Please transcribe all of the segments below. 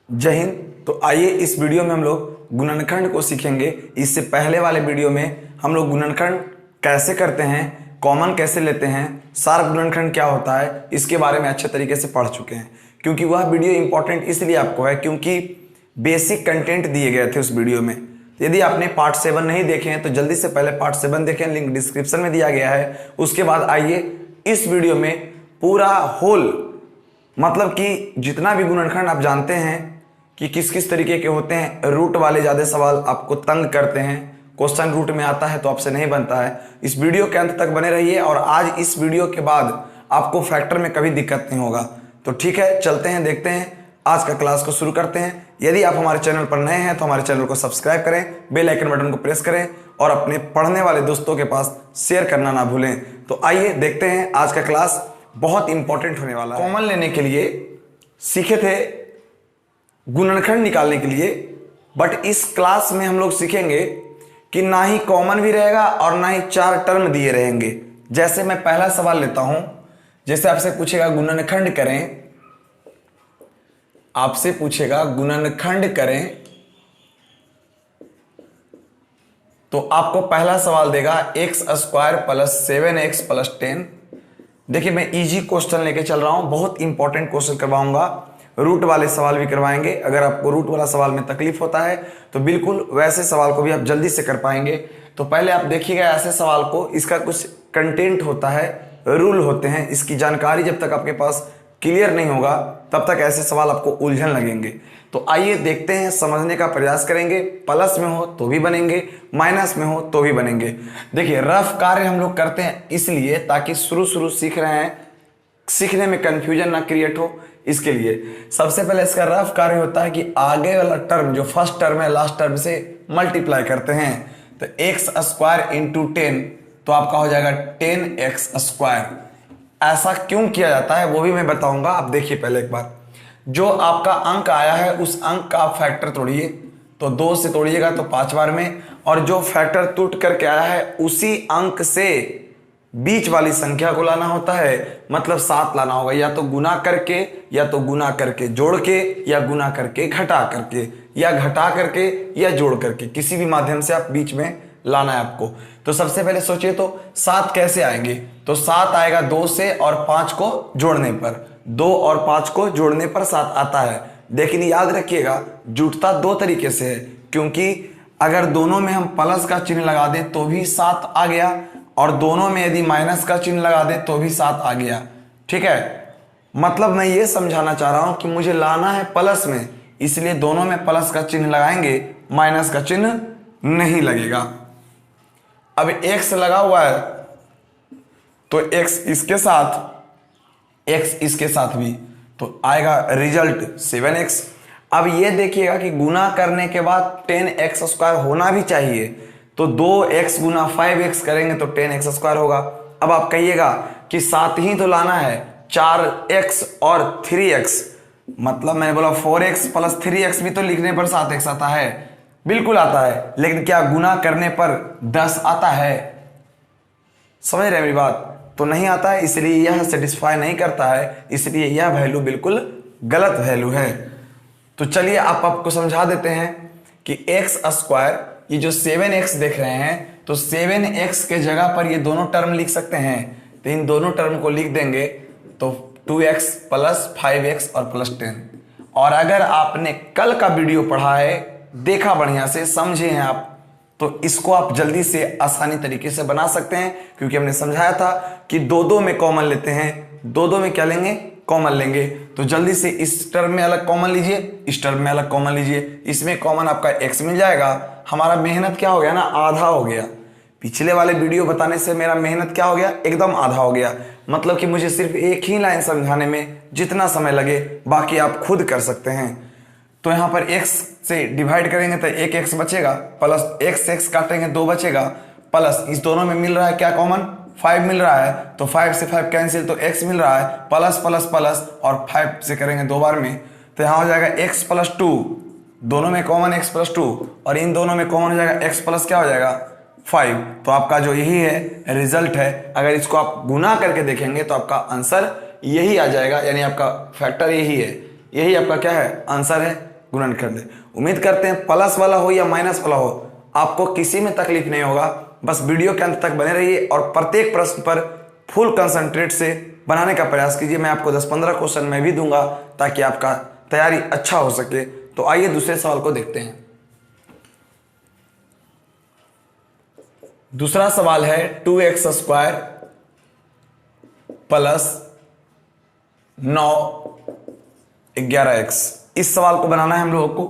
जय हिंद। तो आइए इस वीडियो में हम लोग गुणनखंड को सीखेंगे। इससे पहले वाले वीडियो में हम लोग गुणनखंड कैसे करते हैं, कॉमन कैसे लेते हैं, शार्प गुणनखंड क्या होता है, इसके बारे में अच्छे तरीके से पढ़ चुके हैं। क्योंकि वह वीडियो इंपॉर्टेंट इसलिए आपको है क्योंकि बेसिक कंटेंट दिए गए थे उस वीडियो में। यदि आपने पार्ट 7 नहीं देखे हैं तो जल्दी से पहले पार्ट 7 देखें, लिंक डिस्क्रिप्शन में दिया गया है। उसके बाद आइए इस वीडियो में पूरा होल मतलब कि जितना भी गुणनखंड आप जानते हैं कि किस किस तरीके के होते हैं, रूट वाले ज़्यादा सवाल आपको तंग करते हैं, क्वेश्चन रूट में आता है तो आपसे नहीं बनता है। इस वीडियो के अंत तक बने रहिए और आज इस वीडियो के बाद आपको फैक्टर में कभी दिक्कत नहीं होगा। तो ठीक है, चलते हैं, देखते हैं, आज का क्लास को शुरू करते हैं। यदि आप हमारे चैनल पर नए हैं तो हमारे चैनल को सब्सक्राइब करें, बेल आइकन बटन को प्रेस करें और अपने पढ़ने वाले दोस्तों के पास शेयर करना ना भूलें। तो आइए देखते हैं, आज का क्लास बहुत इंपॉर्टेंट होने वाला है। कॉमन लेने के लिए सीखे थे गुणनखंड निकालने के लिए, बट इस क्लास में हम लोग सीखेंगे कि ना ही कॉमन भी रहेगा और ना ही 4 टर्म दिए रहेंगे। जैसे मैं पहला सवाल लेता हूं, जैसे आपसे पूछेगा गुणनखंड करें, आपसे पूछेगा गुणनखंड करें, तो आपको पहला सवाल देगा x² प्लस 7x प्लस 10। देखिए मैं इजी क्वेश्चन लेके चल रहा हूं, बहुत इंपॉर्टेंट क्वेश्चन करवाऊंगा, रूट वाले सवाल भी करवाएंगे। अगर आपको रूट वाला सवाल में तकलीफ होता है तो बिल्कुल वैसे सवाल को भी आप जल्दी से कर पाएंगे। तो पहले आप देखिएगा ऐसे सवाल को, इसका कुछ कंटेंट होता है, रूल होते हैं, इसकी जानकारी जब तक आपके पास क्लियर नहीं होगा तब तक ऐसे सवाल आपको उलझन लगेंगे। तो आइए देखते हैं, समझने का प्रयास करेंगे। प्लस में हो तो भी बनेंगे, माइनस में हो तो भी बनेंगे। देखिए रफ कार्य हम लोग करते हैं इसलिए ताकि शुरू सीख रहे हैं, सीखने में कंफ्यूजन ना क्रिएट हो, इसके लिए। सबसे पहले इसका रफ कार्य होता है कि आगे वाला टर्म जो फर्स्ट टर्म है लास्ट टर्म से मल्टीप्लाई करते हैं। तो x² इंटू 10 तो आपका हो जाएगा 10x²। ऐसा क्यों किया जाता है वो भी मैं बताऊंगा। आप देखिए पहले एक बार, जो आपका अंक आया है उस अंक का आप फैक्टर तोड़िए, तो 2 से तोड़िएगा तो 5 बार में, और जो फैक्टर टूट करके आया है उसी अंक से बीच वाली संख्या को लाना होता है, मतलब 7 लाना होगा। या तो गुना करके, या तो गुना करके जोड़ के, या गुना करके घटा करके, या घटा करके या जोड़ करके, किसी भी माध्यम से आप बीच में लाना है आपको। तो सबसे पहले सोचिए तो 7 कैसे आएंगे, तो 7 आएगा 2 से और 5 को जोड़ने पर, 2 और 5 को जोड़ने पर 7 आता है। लेकिन याद रखिएगा जुटता 2 तरीके से है, क्योंकि अगर दोनों में हम प्लस का चिन्ह लगा दें तो भी 7 आ गया, और दोनों में यदि माइनस का चिन्ह लगा दे तो भी 7 आ गया। ठीक है, मतलब मैं ये समझाना चाह रहा हूं कि मुझे लाना है प्लस में, इसलिए दोनों में प्लस का चिन्ह लगाएंगे, माइनस का चिन्ह नहीं लगेगा। अब x लगा हुआ है तो x इसके साथ, x इसके साथ भी, तो आएगा रिजल्ट 7x। अब ये देखिएगा कि गुना करने के बाद 10x² होना भी चाहिए, तो 2x गुना 5x करेंगे तो 10x² होगा। अब आप कहिएगा कि 7 ही तो लाना है, 4x और 3x, मतलब मैंने बोला 4x प्लस 3x भी तो लिखने पर 7x आता है। बिल्कुल आता है, लेकिन क्या गुना करने पर 10 आता है? समझ रहे हैं मेरी बात? तो नहीं आता है, इसलिए यह सेटिस्फाई नहीं करता है, इसलिए यह वैल्यू बिल्कुल गलत वैल्यू है। तो चलिए आपको समझा देते हैं कि x², ये जो 7x देख रहे हैं, तो 7x के जगह पर ये दोनों टर्म लिख सकते हैं, तो इन दोनों टर्म को लिख देंगे तो 2x प्लस 5x और प्लस 10। और अगर आपने कल का वीडियो पढ़ा है, देखा बढ़िया से, समझे हैं आप, तो इसको आप जल्दी से आसानी तरीके से बना सकते हैं, क्योंकि हमने समझाया था कि 2 में कॉमन लेते हैं, 2 में क्या लेंगे, कॉमन लेंगे। तो जल्दी से इस टर्म में अलग कॉमन लीजिए, इस टर्म में अलग कॉमन लीजिए, इसमें कॉमन आपका x मिल जाएगा। हमारा मेहनत क्या हो गया ना, आधा हो गया। पिछले वाले वीडियो बताने से मेरा मेहनत क्या हो गया, एकदम आधा हो गया। मतलब कि मुझे सिर्फ एक ही लाइन समझाने में जितना समय लगे बाकी आप खुद कर सकते हैं। तो यहाँ पर x से डिवाइड करेंगे तो 1x बचेगा, प्लस x काटेंगे 2 बचेगा, प्लस इस दोनों में मिल रहा है क्या कॉमन, 5 मिल रहा है, तो 5 से 5 कैंसिल तो x मिल रहा है, प्लस प्लस प्लस, और 5 से करेंगे 2 बार में, तो यहाँ हो जाएगा x प्लस 2, दोनों में कॉमन x प्लस 2, और इन दोनों में कॉमन हो जाएगा x प्लस क्या हो जाएगा 5। तो आपका जो यही है रिजल्ट है। अगर इसको आप गुना करके देखेंगे तो आपका आंसर यही आ जाएगा, यानी आपका फैक्टर यही है, यही आपका क्या है, आंसर है। गुणन कर ले। उम्मीद करते हैं प्लस वाला हो या माइनस वाला हो, आपको किसी में तकलीफ नहीं होगा। बस वीडियो के अंत तक बने रहिए और प्रत्येक प्रश्न पर फुल कंसंट्रेट से बनाने का प्रयास कीजिए। मैं आपको 10-15 क्वेश्चन मैं भी दूंगा ताकि आपका तैयारी अच्छा हो सके। तो आइए दूसरे सवाल को देखते हैं। दूसरा सवाल है 2x² प्लस 9 11x। इस सवाल को बनाना है हम लोगों को,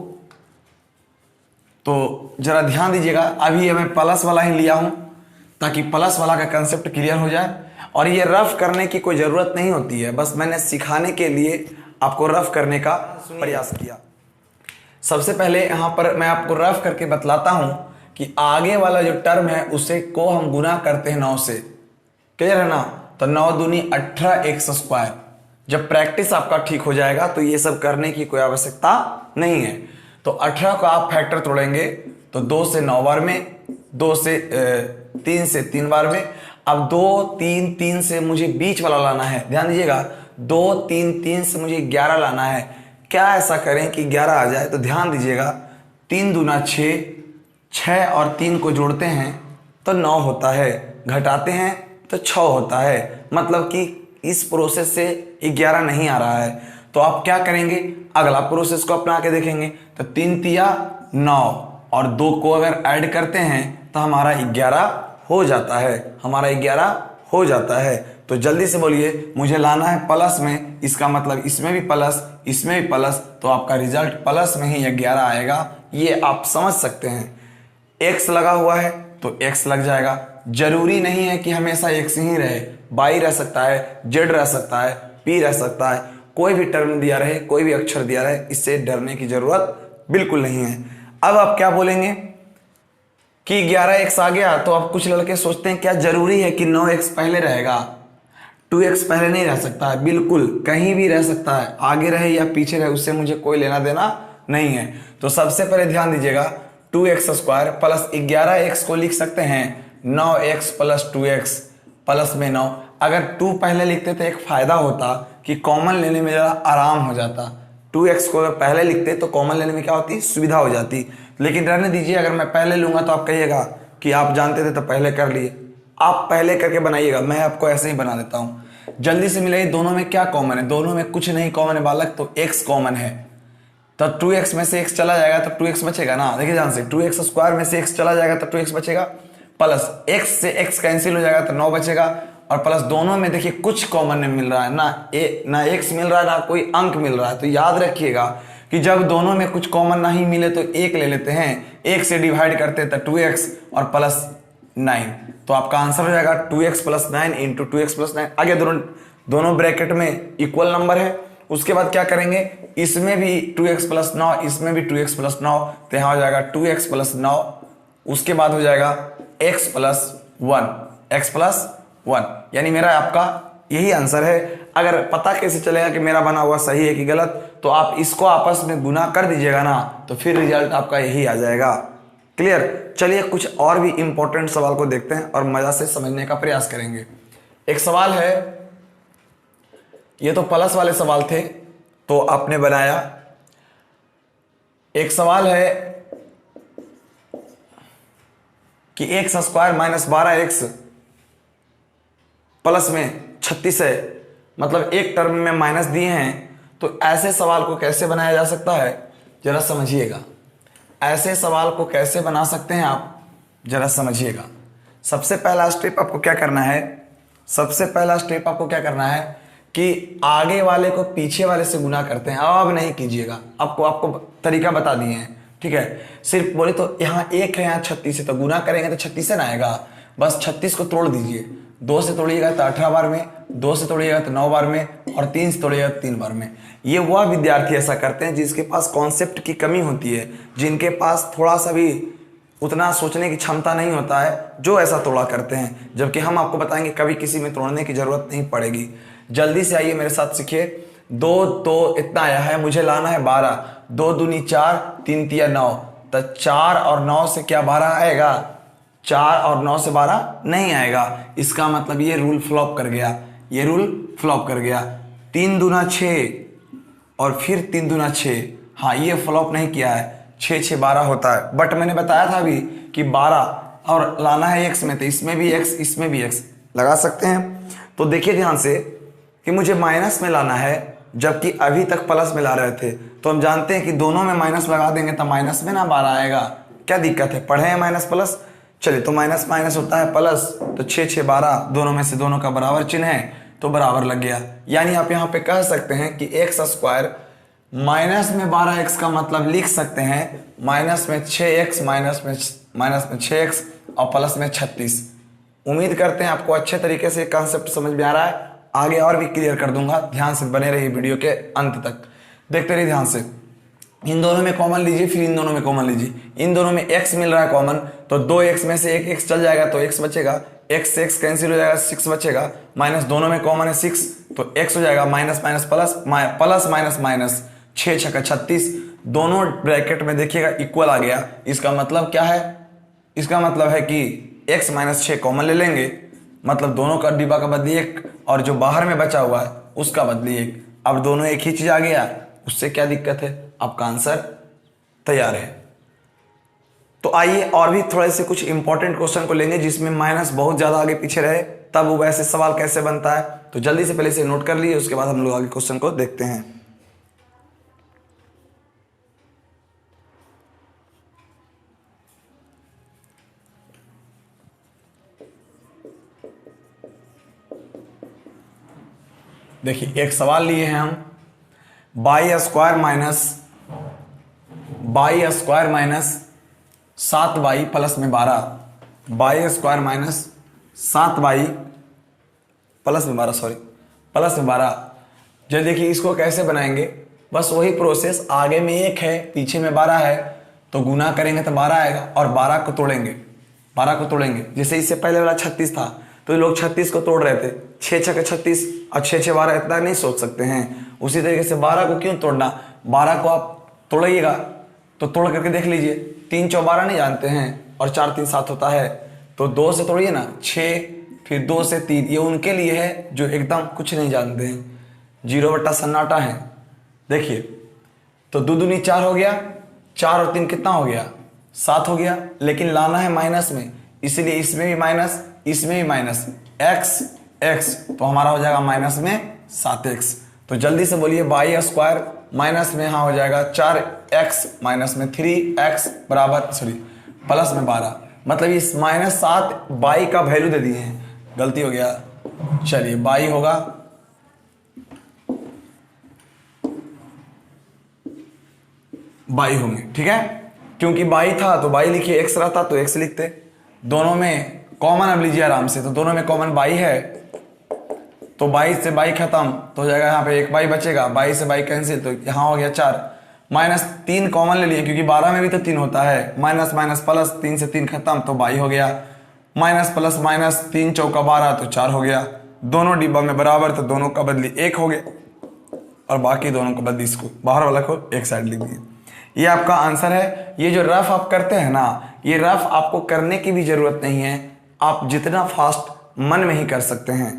तो जरा ध्यान दीजिएगा। अभी ये मैं प्लस वाला ही लिया हूं ताकि प्लस वाला का कंसेप्ट क्लियर हो जाए, और ये रफ करने की कोई ज़रूरत नहीं होती है, बस मैंने सिखाने के लिए आपको रफ करने का प्रयास किया। सबसे पहले यहाँ पर मैं आपको रफ करके बतलाता हूँ कि आगे वाला जो टर्म है उसे को हम गुना करते हैं 9 से। क्लियर है ना? तो 9 दूनी 18x²। जब प्रैक्टिस आपका ठीक हो जाएगा तो ये सब करने की कोई आवश्यकता नहीं है। तो 18 को आप फैक्टर तोड़ेंगे तो 2 से 9 बार में, 2 से 3 से 3 बार में। अब 2 3 3 से मुझे बीच वाला लाना है, ध्यान दीजिएगा। 2 3 3 से मुझे 11 लाना है। क्या ऐसा करें कि 11 आ जाए? तो ध्यान दीजिएगा, 3 दूना 6, 6 और 3 को जोड़ते हैं तो 9 होता है, घटाते हैं तो 6 होता है। मतलब कि इस प्रोसेस से 11 नहीं आ रहा है। तो आप क्या करेंगे, अगला प्रोसेस को अपना के देखेंगे। तो 3 तिया 9 और 2 को अगर ऐड करते हैं तो हमारा 11 हो जाता है, हमारा 11 हो जाता है। तो जल्दी से बोलिए, मुझे लाना है प्लस में, इसका मतलब इसमें भी प्लस, इसमें भी प्लस, तो आपका रिजल्ट प्लस में ही 11 आएगा। ये आप समझ सकते हैं। x लगा हुआ है तो x लग जाएगा। जरूरी नहीं है कि हमेशा x ही रहे, y रह सकता है, z रह सकता है, p रह सकता है। कोई भी टर्म दिया रहे, कोई भी अक्षर दिया रहे, इससे डरने की जरूरत बिल्कुल नहीं है। अब आप क्या बोलेंगे कि 11x आ गया, तो अब कुछ लड़के सोचते हैं क्या जरूरी है कि 9x पहले रहेगा? 2x पहले नहीं रह सकता है, बिल्कुल कहीं भी रह सकता है, आगे रहे या पीछे रहे, उससे मुझे कोई लेना देना नहीं है। तो सबसे पहले ध्यान दीजिएगा, 2x² प्लस 11x को लिख सकते हैं 9x प्लस 2x प्लस में 9। अगर 2 पहले लिखते तो एक फायदा होता कि कॉमन लेने में जरा आराम हो जाता। 2x को अगर पहले लिखते तो कॉमन लेने में क्या होती, सुविधा हो जाती। लेकिन रहने दीजिए, अगर मैं पहले लूंगा तो आप कहिएगा कि आप जानते थे तो पहले कर लिए। आप पहले करके बनाइएगा, मैं आपको ऐसे ही बना देता हूं। जल्दी से मिलाइए, दोनों में क्या कॉमन है? दोनों में कुछ नहीं कॉमन है बालक, तो x कॉमन है। तो 2x में से x चला जाएगा तो 2x बचेगा ना। देखिए ध्यान से, 2x² में से x चला जाएगा तो 2x बचेगा, प्लस x से x कैंसिल हो जाएगा तो 9 बचेगा, और प्लस दोनों में देखिए कुछ कॉमन नहीं मिल रहा है ना x मिल रहा है ना कोई अंक मिल रहा है। तो याद रखिएगा कि जब दोनों में कुछ कॉमन नहीं मिले तो 1 ले लेते हैं, 1 से डिवाइड करते हैं तो 2x और प्लस 9। तो आपका आंसर हो जाएगा 2x plus 9 into 2x plus 9। आगे दोनों ब्रैकेट में इक्वल नंबर है। उसके बाद क्या करेंगे, इसमें भी 2x प्लस 9, इसमें भी 2x प्लस 9, तो यहाँ हो जाएगा 2x प्लस 9। उसके बाद हो जाएगा x प्लस 1, x प्लस 1, यानी मेरा आपका यही आंसर है। अगर पता कैसे चलेगा कि मेरा बना हुआ सही है कि गलत, तो आप इसको आपस में गुना कर दीजिएगा ना, तो फिर रिजल्ट आपका यही आ जाएगा। क्लियर? चलिए कुछ और भी इंपॉर्टेंट सवाल को देखते हैं और मजा से समझने का प्रयास करेंगे। एक सवाल है, ये तो प्लस वाले सवाल थे तो आपने बनाया। एक सवाल है कि x² माइनस 12x प्लस में 36 है, मतलब एक टर्म में माइनस दिए हैं। तो ऐसे सवाल को कैसे बनाया जा सकता है, जरा समझिएगा। ऐसे सवाल को कैसे बना सकते हैं आप, जरा समझिएगा। सबसे पहला स्टेप आपको क्या करना है, सबसे पहला स्टेप आपको क्या करना है कि आगे वाले को पीछे वाले से गुना करते हैं। अब नहीं कीजिएगा, आपको तरीका बता दिए हैं, ठीक है। सिर्फ बोले तो यहाँ 1 है, यहाँ 36 है, तो गुना करेंगे तो 36 ना आएगा। बस 36 को तोड़ दीजिए, 2 से तोड़िएगा तो 18 बार में, 2 से तोड़िएगा तो 9 बार में, और 3 से तोड़िएगा तो 3 बार में। ये वह विद्यार्थी ऐसा करते हैं जिसके पास कॉन्सेप्ट की कमी होती है, जिनके पास थोड़ा सा भी उतना सोचने की क्षमता नहीं होता है, जो ऐसा तोड़ा करते हैं। जबकि हम आपको बताएंगे कभी किसी में तोड़ने की जरूरत नहीं पड़ेगी। जल्दी से आइए मेरे साथ सीखिए। 2 तो इतना आया है, मुझे लाना है 12। 2 दूनी 4, 3 तिया 9, तो 4 और 9 से क्या 12 आएगा? 4 और 9 से 12 नहीं आएगा। इसका मतलब ये रूल फ्लॉप कर गया, ये रूल फ्लॉप कर गया। 3 दूना 6 और फिर 3 दूना 6, हाँ ये फ्लॉप नहीं किया है, 6 6 12 होता है। बट मैंने बताया था अभी कि 12 और लाना है एक्स में, तो इसमें भी एक्स इसमें भी एक्स लगा सकते हैं। तो देखिए ध्यान से कि मुझे माइनस में लाना है जबकि अभी तक प्लस में ला रहे थे, तो हम जानते हैं कि दोनों में माइनस लगा देंगे तो माइनस में ना 12 आएगा। क्या दिक्कत है, पढ़े हैं माइनस प्लस। चलिए तो माइनस माइनस होता है प्लस, तो 6 6 12 दोनों में से दोनों का बराबर चिन्ह है तो बराबर लग गया। यानी आप यहाँ पे कह सकते हैं कि एक्स स्क्वायर माइनस में 12x का मतलब लिख सकते हैं माइनस में 6x माइनस में 6x और प्लस में 36। उम्मीद करते हैं आपको अच्छे तरीके से कॉन्सेप्ट समझ में आ रहा है। आगे और भी क्लियर कर दूंगा, ध्यान से बने रहिए वीडियो के अंत तक, देखते रहिए ध्यान से। इन दोनों में कॉमन लीजिए, फिर इन दोनों में कॉमन लीजिए। इन दोनों में x मिल रहा है कॉमन, तो 2x में से एक x चल जाएगा तो x बचेगा, x से x कैंसिल हो जाएगा, 6 बचेगा, माइनस दोनों में कॉमन है 6 तो x हो जाएगा, minus minus plus, plus minus minus, 6 6 36, दोनों ब्रैकेट में देखिएगा इक्वल आ गया। इसका मतलब क्या है, इसका मतलब है कि x माइनस 6 कॉमन ले लेंगे, मतलब दोनों का डिब्बा का बदली 1 और जो बाहर में बचा हुआ है उसका बदली 1। अब दोनों एक ही चीज आ गया, उससे क्या दिक्कत है, आपका आंसर तैयार है। तो आइए और भी थोड़े से कुछ इंपॉर्टेंट क्वेश्चन को लेंगे जिसमें माइनस बहुत ज्यादा आगे पीछे रहे, तब वो वैसे सवाल कैसे बनता है। तो जल्दी से पहले से नोट कर लिए, उसके बाद हम लोग आगे क्वेश्चन को देखते हैं। देखिए एक सवाल लिए हैं हम, by square minus 7y plus में 12, by square minus 7y plus में 12, सॉरी प्लस में 12। जब देखिए इसको कैसे बनाएंगे, बस वही प्रोसेस, आगे में 1 है पीछे में 12 है, तो गुना करेंगे तो 12 आएगा और 12 को तोड़ेंगे। जैसे इससे पहले वाला 36 था तो लोग 36 को तोड़ रहे थे, 6 6 36 और 6 6 12 इतना नहीं सोच सकते हैं। उसी तरीके से 12 को क्यों तोड़ना, 12 को आप तोड़िएगा तो तोड़ करके देख लीजिए, 3 4 12 नहीं जानते हैं और 4 3 7 होता है, तो 2 से तोड़िए ना 6, फिर 2 से 3, ये उनके लिए है जो एकदम कुछ नहीं जानते हैं, 0 बट्टा सन्नाटा है। देखिए तो 2 दूनी 4 हो गया, 4 और 3 कितना हो गया, 7 हो गया, लेकिन लाना है माइनस में, इसलिए इसमें भी माइनस इसमें भी माइनस, x तो हमारा हो जाएगा माइनस में 7x। तो जल्दी से बोलिए बाई स्क्वायर माइनस में यहाँ हो जाएगा 4x माइनस में 3x बराबर, सॉरी प्लस में 12, मतलब इस माइनस 7 बाई का वैल्यू दे दिए हैं, गलती हो गया। चलिए बाई होगा बाई होंगे, ठीक है, क्योंकि बाई था तो बाई लिखिए, x रहता तो x लिखते। दोनों में कॉमन अब लीजिए आराम से, तो दोनों में कॉमन बाई है, तो 22 से बाई खत्म तो हो जाएगा, यहाँ पे 1 बाई बचेगा, 22 से बाई कैंसिल, तो यहाँ हो गया 4, माइनस 3 कॉमन ले लिए क्योंकि 12 में भी तो 3 होता है, माइनस माइनस प्लस, 3 से 3 खत्म तो बाई हो गया, माइनस प्लस माइनस 3 चौका 12 तो 4 हो गया, दोनों डिब्बा में बराबर तो दोनों का बदली 1 हो गया और बाकी दोनों को बदली, इसको बाहर वाला को एक साइड लिख दिए। ये आपका आंसर है। ये जो रफ आप करते हैं ना, ये रफ आपको करने की भी जरूरत नहीं है, आप जितना फास्ट मन में ही कर सकते हैं।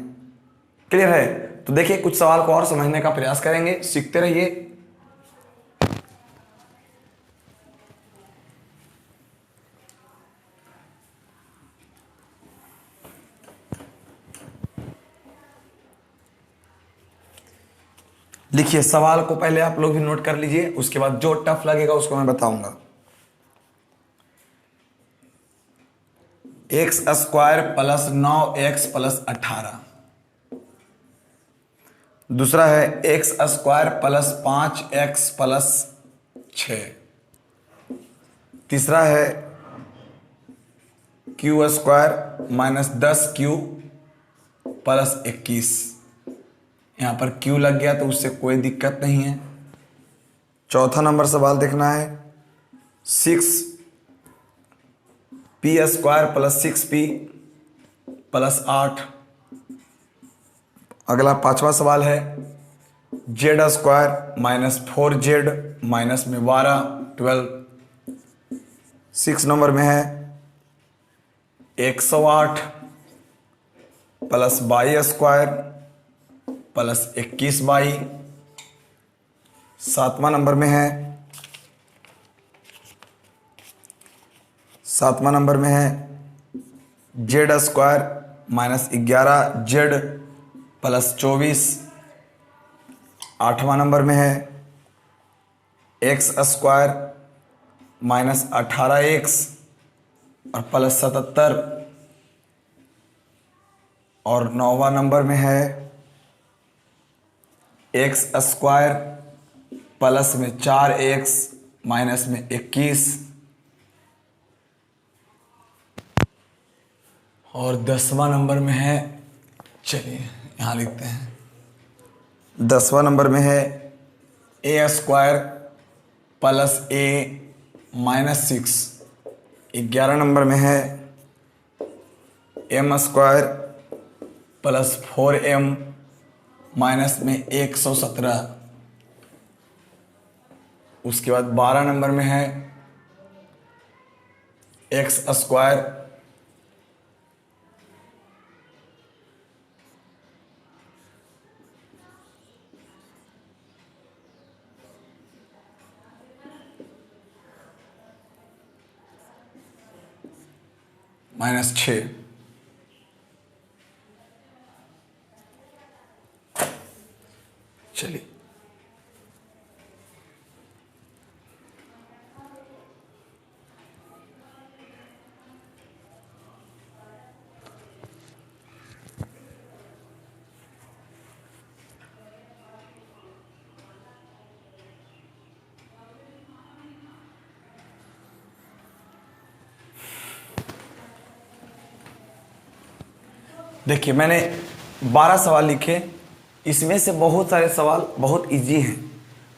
क्लियर है? तो देखिए कुछ सवाल को और समझने का प्रयास करेंगे, सीखते रहिए। लिखिए सवाल को पहले आप लोग भी नोट कर लीजिए, उसके बाद जो टफ लगेगा उसको मैं बताऊंगा। X square plus 9x plus 18, दूसरा है X square plus 5x plus 6, तीसरा है Q square minus 10q plus 21। यहां पर q लग गया तो उससे कोई दिक्कत नहीं है। चौथा नंबर सवाल देखना है 6p square plus 6p plus 8। अगला पांचवा सवाल है Z square minus 4z minus में 12। 6 नंबर में है 108 plus Y square plus 21 Y. 7वां नंबर में है 7वां नंबर में है Z square minus 11 Z plus 24। 8वां नंबर में है एक्स स्क्वायर माइनस 18 एक्स और प्लस 77। और 9वां नंबर में है एक्स स्क्वायर प्लस में 4 एक्स माइनस में 21। और 10वां नंबर में है, चलिए यहाँ लिखते हैं, 10वां नंबर में है ए स्क्वायर प्लस ए माइनस 6। 11 नंबर में है M square plus 4m minus में 117। उसके बाद 12 नंबर में है एक्स स्क्वायर माइनस 6। चलिए देखिए, मैंने 12 सवाल लिखे। इसमें से बहुत सारे सवाल बहुत इजी हैं,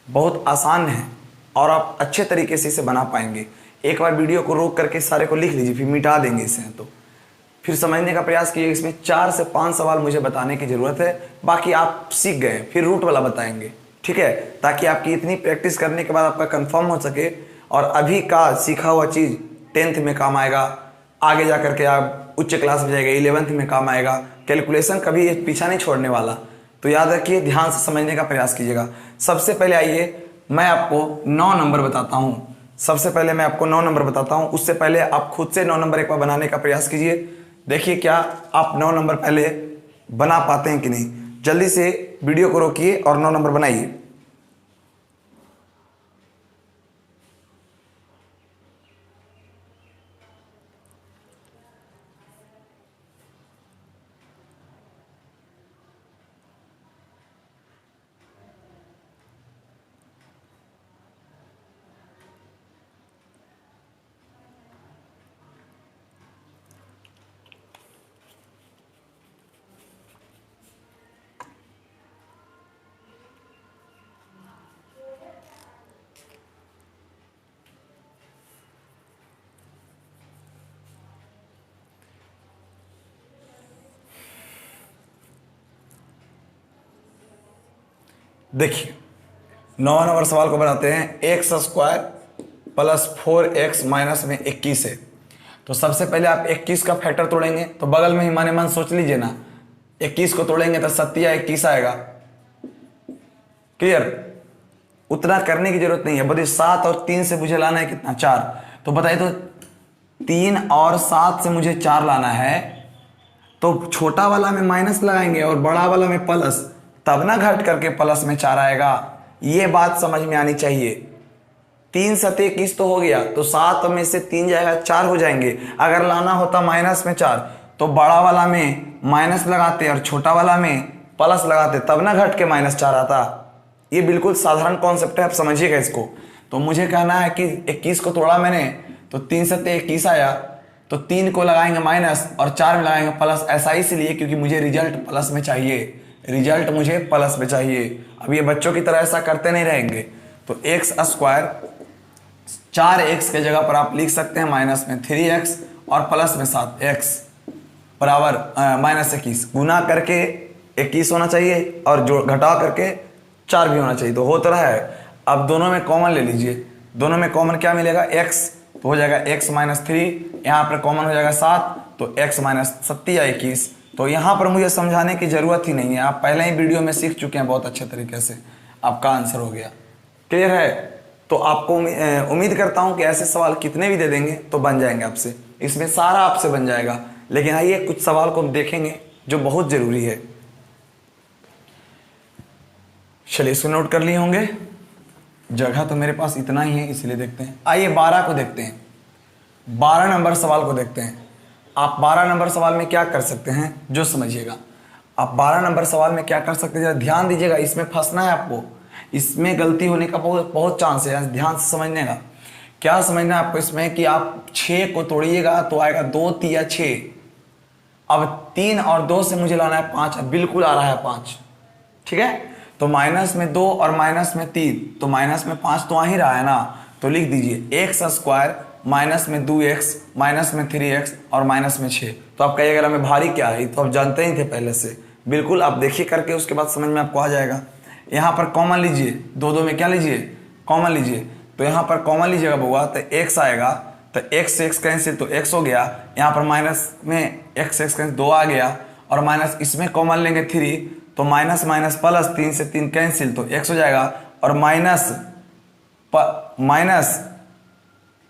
बहुत आसान हैं और आप अच्छे तरीके से इसे बना पाएंगे। एक बार वीडियो को रोक करके सारे को लिख लीजिए, फिर मिटा देंगे इसे, तो फिर समझने का प्रयास कीजिए। इसमें 4 से 5 सवाल मुझे बताने की ज़रूरत है, बाकी आप सीख गए, फिर रूट वाला बताएंगे, ठीक है, ताकि आपकी इतनी प्रैक्टिस करने के बाद आपका कंफर्म हो सके और अभी का सीखा हुआ चीज़ 10th में काम आएगा, आगे जा करके आप उच्च क्लास में जाएगा, 11th में काम आएगा। कैलकुलेशन कभी ये पीछा नहीं छोड़ने वाला, तो याद रखिए, ध्यान से समझने का प्रयास कीजिएगा। सबसे पहले आइए मैं आपको 9 नंबर बताता हूँ। सबसे पहले मैं आपको 9 नंबर बताता हूँ, उससे पहले आप खुद से 9 नंबर एक बार बनाने का प्रयास कीजिए। देखिए क्या आप 9 नंबर पहले बना पाते हैं कि नहीं। जल्दी से वीडियो को रोकिए और 9 नंबर बनाइए। देखिए 9 नंबर सवाल को बनाते हैं। X square plus 4x minus में 21 है। तो सबसे पहले आप 21 का फैक्टर तोड़ेंगे, तो बगल में ही माने मन सोच लीजिए ना, 21 को तोड़ेंगे तो 7 आएगा। क्लियर? उतना करने की जरूरत नहीं है, बस 7 और 3 से मुझे लाना है कितना, 4। तो बताइए, तो 3 और 7 से मुझे 4 लाना है, तो छोटा वाला में माइनस लगाएंगे और बड़ा वाला में प्लस, तब ना घट करके प्लस में 4 आएगा। ये बात समझ में आनी चाहिए। 3 7 21 तो हो गया, तो 7 में से 3 जाएगा, 4 हो जाएंगे। अगर लाना होता माइनस में 4, तो बड़ा वाला में माइनस लगाते और छोटा वाला में प्लस लगाते, तब ना घट के -4 आता। ये बिल्कुल साधारण कॉन्सेप्ट है, आप समझिएगा इसको। तो मुझे कहना है कि 21 को तोड़ा मैंने, तो 3 7 21 आया, तो 3 को लगाएंगे माइनस और 4 में लगाएंगे प्लस। ऐसा इसलिए क्योंकि मुझे रिजल्ट प्लस में चाहिए, रिजल्ट मुझे प्लस में चाहिए। अब ये बच्चों की तरह ऐसा करते नहीं रहेंगे। तो एक्स स्क्वायर 4x के जगह पर आप लिख सकते हैं माइनस में 3x और प्लस में 7x बराबर -21। गुना करके 21 होना चाहिए और जो घटा करके 4 भी होना चाहिए। तो होता रहा है। अब दोनों में कॉमन ले लीजिए, दोनों में कॉमन क्या मिलेगा, x, तो हो जाएगा x - 3, यहाँ पर कॉमन हो जाएगा 7, तो x - 7 या 21। तो यहाँ पर मुझे समझाने की जरूरत ही नहीं है, आप पहले ही वीडियो में सीख चुके हैं बहुत अच्छे तरीके से, आपका आंसर हो गया। क्लियर है? तो आपको उम्मीद करता हूं कि ऐसे सवाल कितने भी दे देंगे तो बन जाएंगे आपसे, इसमें सारा आपसे बन जाएगा। लेकिन आइए कुछ सवाल को हम देखेंगे जो बहुत जरूरी है। चलिए इसको नोट कर लिए होंगे, जगह तो मेरे पास इतना ही है इसलिए देखते हैं। आइए 12 को देखते हैं, 12 नंबर सवाल को देखते हैं। आप 12 नंबर सवाल में क्या कर सकते हैं जो समझिएगा। आप 12 नंबर सवाल में क्या कर सकते हैं, जरा ध्यान दीजिएगा, इसमें फंसना है आपको, इसमें गलती होने का बहुत चांस है, ध्यान से समझने का। क्या समझना है आपको इसमें कि आप 6 को तोड़िएगा तो आएगा 2 3 6। अब 3 और 2 से मुझे लाना है 5, बिल्कुल आ रहा है 5, ठीक है। तो माइनस में 2 और माइनस में 3, तो माइनस में 5 तो आ ही रहा है ना, तो लिख दीजिए एक्स स्क्वायर माइनस में 2x माइनस में 3x और माइनस में 6। तो आप कहिएगा में भारी क्या है, तो आप जानते ही थे पहले से, बिल्कुल आप देखिए करके, उसके बाद समझ में आपको आ जाएगा। यहाँ पर कॉमन लीजिए, दो में क्या लीजिए, कॉमन लीजिए। तो यहाँ पर कॉमन लीजिएगा बउआ, तो x आएगा, तो x से x कैंसिल तो x हो गया। यहाँ पर माइनस में x कैंसिल 2 आ गया, और माइनस इसमें कॉमन लेंगे 3, तो माइनस माइनस प्लस, 3 से 3 कैंसिल तो x हो जाएगा, और माइनस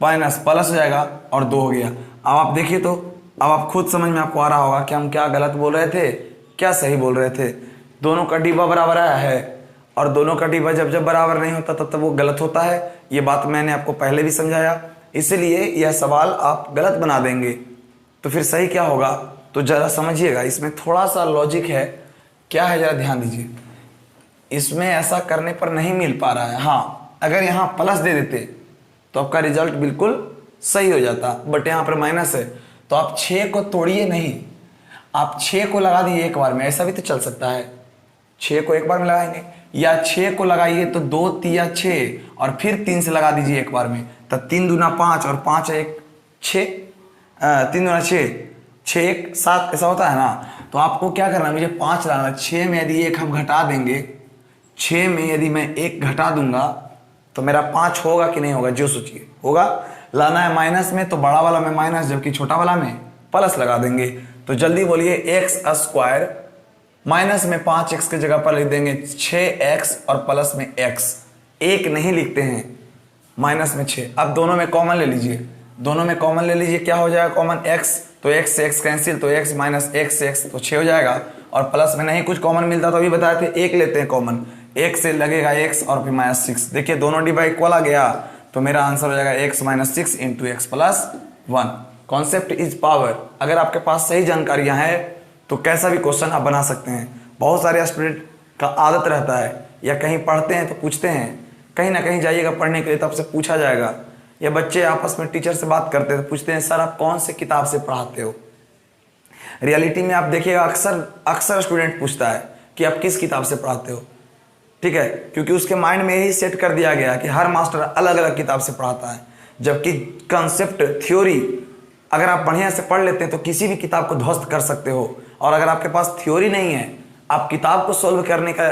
माइनस प्लस हो जाएगा और 2 हो गया। अब आप देखिए, तो अब आप खुद समझ में आपको आ रहा होगा कि हम क्या गलत बोल रहे थे क्या सही बोल रहे थे। दोनों का डिब्बा बराबर है, और दोनों का डिब्बा जब बराबर नहीं होता तब वो गलत होता है। ये बात मैंने आपको पहले भी समझाया, इसलिए यह सवाल आप गलत बना देंगे तो फिर सही क्या होगा, तो जरा समझिएगा, इसमें थोड़ा सा लॉजिक है। क्या है जरा ध्यान दीजिए, इसमें ऐसा करने पर नहीं मिल पा रहा है। हाँ, अगर यहाँ प्लस दे देते तो आपका रिजल्ट बिल्कुल सही हो जाता, बट यहाँ पर माइनस है। तो आप 6 को तोड़िए नहीं, आप 6 को लगा दिए एक बार में, ऐसा भी तो चल सकता है। 6 को एक बार में लगाएंगे, या 6 को लगाइए तो 2 3 6 और फिर 3 से लगा दीजिए एक बार में, तो 3 दूना 5 और 5 1 6, 3 दूना 6 6 1 7, ऐसा होता है ना। तो आपको क्या करना है, मुझे 5 लाना। 6 में यदि 1 हम घटा देंगे, 6 में यदि मैं 1 घटा दूंगा तो मेरा 5 होगा कि नहीं होगा, जो सोचिए होगा। लाना है माइनस में, तो बड़ा वाला में माइनस, जबकि छोटा वाला में प्लस लगा देंगे। तो जल्दी बोलिए, एक्स स्क्वायर माइनस में 5x की जगह पर लिख देंगे 6x और प्लस में x, 1 नहीं लिखते हैं, माइनस में 6। अब दोनों में कॉमन ले लीजिए, दोनों में कॉमन ले लीजिए, क्या हो जाएगा कॉमन, x, तो x से x कैंसिल, तो x माइनस x से x तो 6 हो जाएगा। और प्लस में नहीं कुछ कॉमन मिलता तो अभी बताए थे 1 लेते हैं कॉमन, 1 से लगेगा x और फिर माइनस 6। देखिए दोनों डिवाइड इक्वल आ गया, तो मेरा आंसर हो जाएगा x minus 6 into X plus 1। Concept is power. अगर आपके पास सही जानकारियां हैं तो कैसा भी क्वेश्चन आप बना सकते हैं। बहुत सारे स्टूडेंट का आदत रहता है, या कहीं पढ़ते हैं तो पूछते हैं, कहीं ना कहीं जाइएगा पढ़ने के लिए तो आपसे पूछा जाएगा, या बच्चे आपस में टीचर से बात करते हैं तो पूछते हैं सर आप कौन से किताब से पढ़ाते हो। रियलिटी में आप देखिएगा अक्सर स्टूडेंट पूछता है कि आप किस किताब से पढ़ाते हो, ठीक है, क्योंकि उसके माइंड में यही सेट कर दिया गया कि हर मास्टर अलग अलग किताब से पढ़ाता है। जबकि कंसेप्ट थ्योरी अगर आप बढ़िया से पढ़ लेते हैं तो किसी भी किताब को ध्वस्त कर सकते हो। और अगर आपके पास थ्योरी नहीं है, आप किताब को सोल्व करने का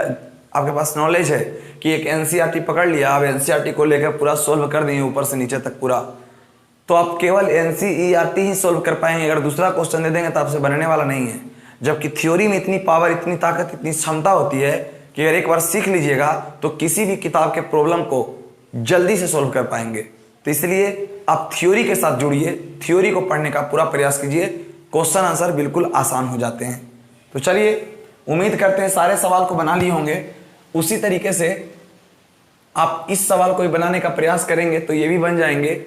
आपके पास नॉलेज है कि एक एनसीईआरटी पकड़ लिया, आप एनसीईआरटी को लेकर पूरा सोल्व कर देंगे ऊपर से नीचे तक पूरा, तो आप केवल एनसीईआरटी ही सोल्व कर पाएंगे। अगर दूसरा क्वेश्चन दे देंगे तो आपसे बनने वाला नहीं है। जबकि थ्योरी में इतनी पावर, इतनी ताकत, इतनी क्षमता होती है कि अगर एक बार सीख लीजिएगा तो किसी भी किताब के प्रॉब्लम को जल्दी से सोल्व कर पाएंगे। तो इसलिए आप थ्योरी के साथ जुड़िए, थ्योरी को पढ़ने का पूरा प्रयास कीजिए, क्वेश्चन आंसर बिल्कुल आसान हो जाते हैं। तो चलिए, उम्मीद करते हैं सारे सवाल को बना लिए होंगे। उसी तरीके से आप इस सवाल को भी बनाने का प्रयास करेंगे तो ये भी बन जाएंगे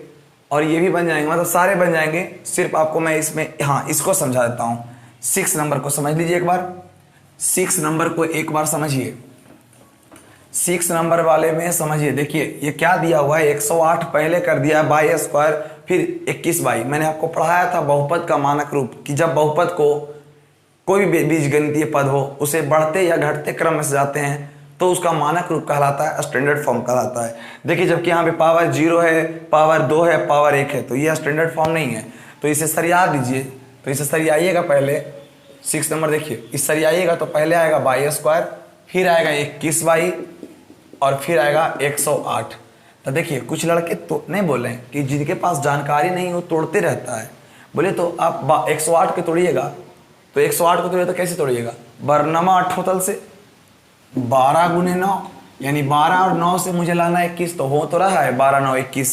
और ये भी बन जाएंगे, मतलब सारे बन जाएंगे। सिर्फ आपको मैं इसमें इसको समझा देता हूँ। 6 नंबर को समझ लीजिए एक बार, 6 नंबर को एक बार समझिए। 6 नंबर वाले में समझिए, देखिए ये क्या दिया हुआ है, 108 पहले कर दिया है बाई स्क्वायर, फिर 21 बाई। मैंने आपको पढ़ाया था बहुपद का मानक रूप कि जब बहुपद को कोई भी बीजगणितीय पद हो उसे बढ़ते या घटते क्रम में से जाते हैं तो उसका मानक रूप कहलाता है, स्टैंडर्ड फॉर्म कहलाता है। देखिए जबकि यहाँ पे पावर 0 है, पावर 2 है, पावर 1 है, तो ये स्टैंडर्ड फॉर्म नहीं है। तो इसे सरिया दीजिए, तो इसे सरियाइएगा पहले। 6 नंबर देखिए, इस सरियाइएगा तो पहले आएगा बाई स्क्वायर, फिर आएगा 21 बाई और फिर आएगा 108। तो देखिए कुछ लड़के तो नहीं बोल रहे हैं कि जिनके पास जानकारी नहीं वो तोड़ते रहता है। बोले तो आप 108 के तोड़िएगा, तो 108 को तोड़िए तो कैसे तोड़िएगा, बरनमा अठोतल से 12 गुने 9, यानी 12 और 9 से मुझे लाना है 21, तो हो तो रहा है 12 9 21,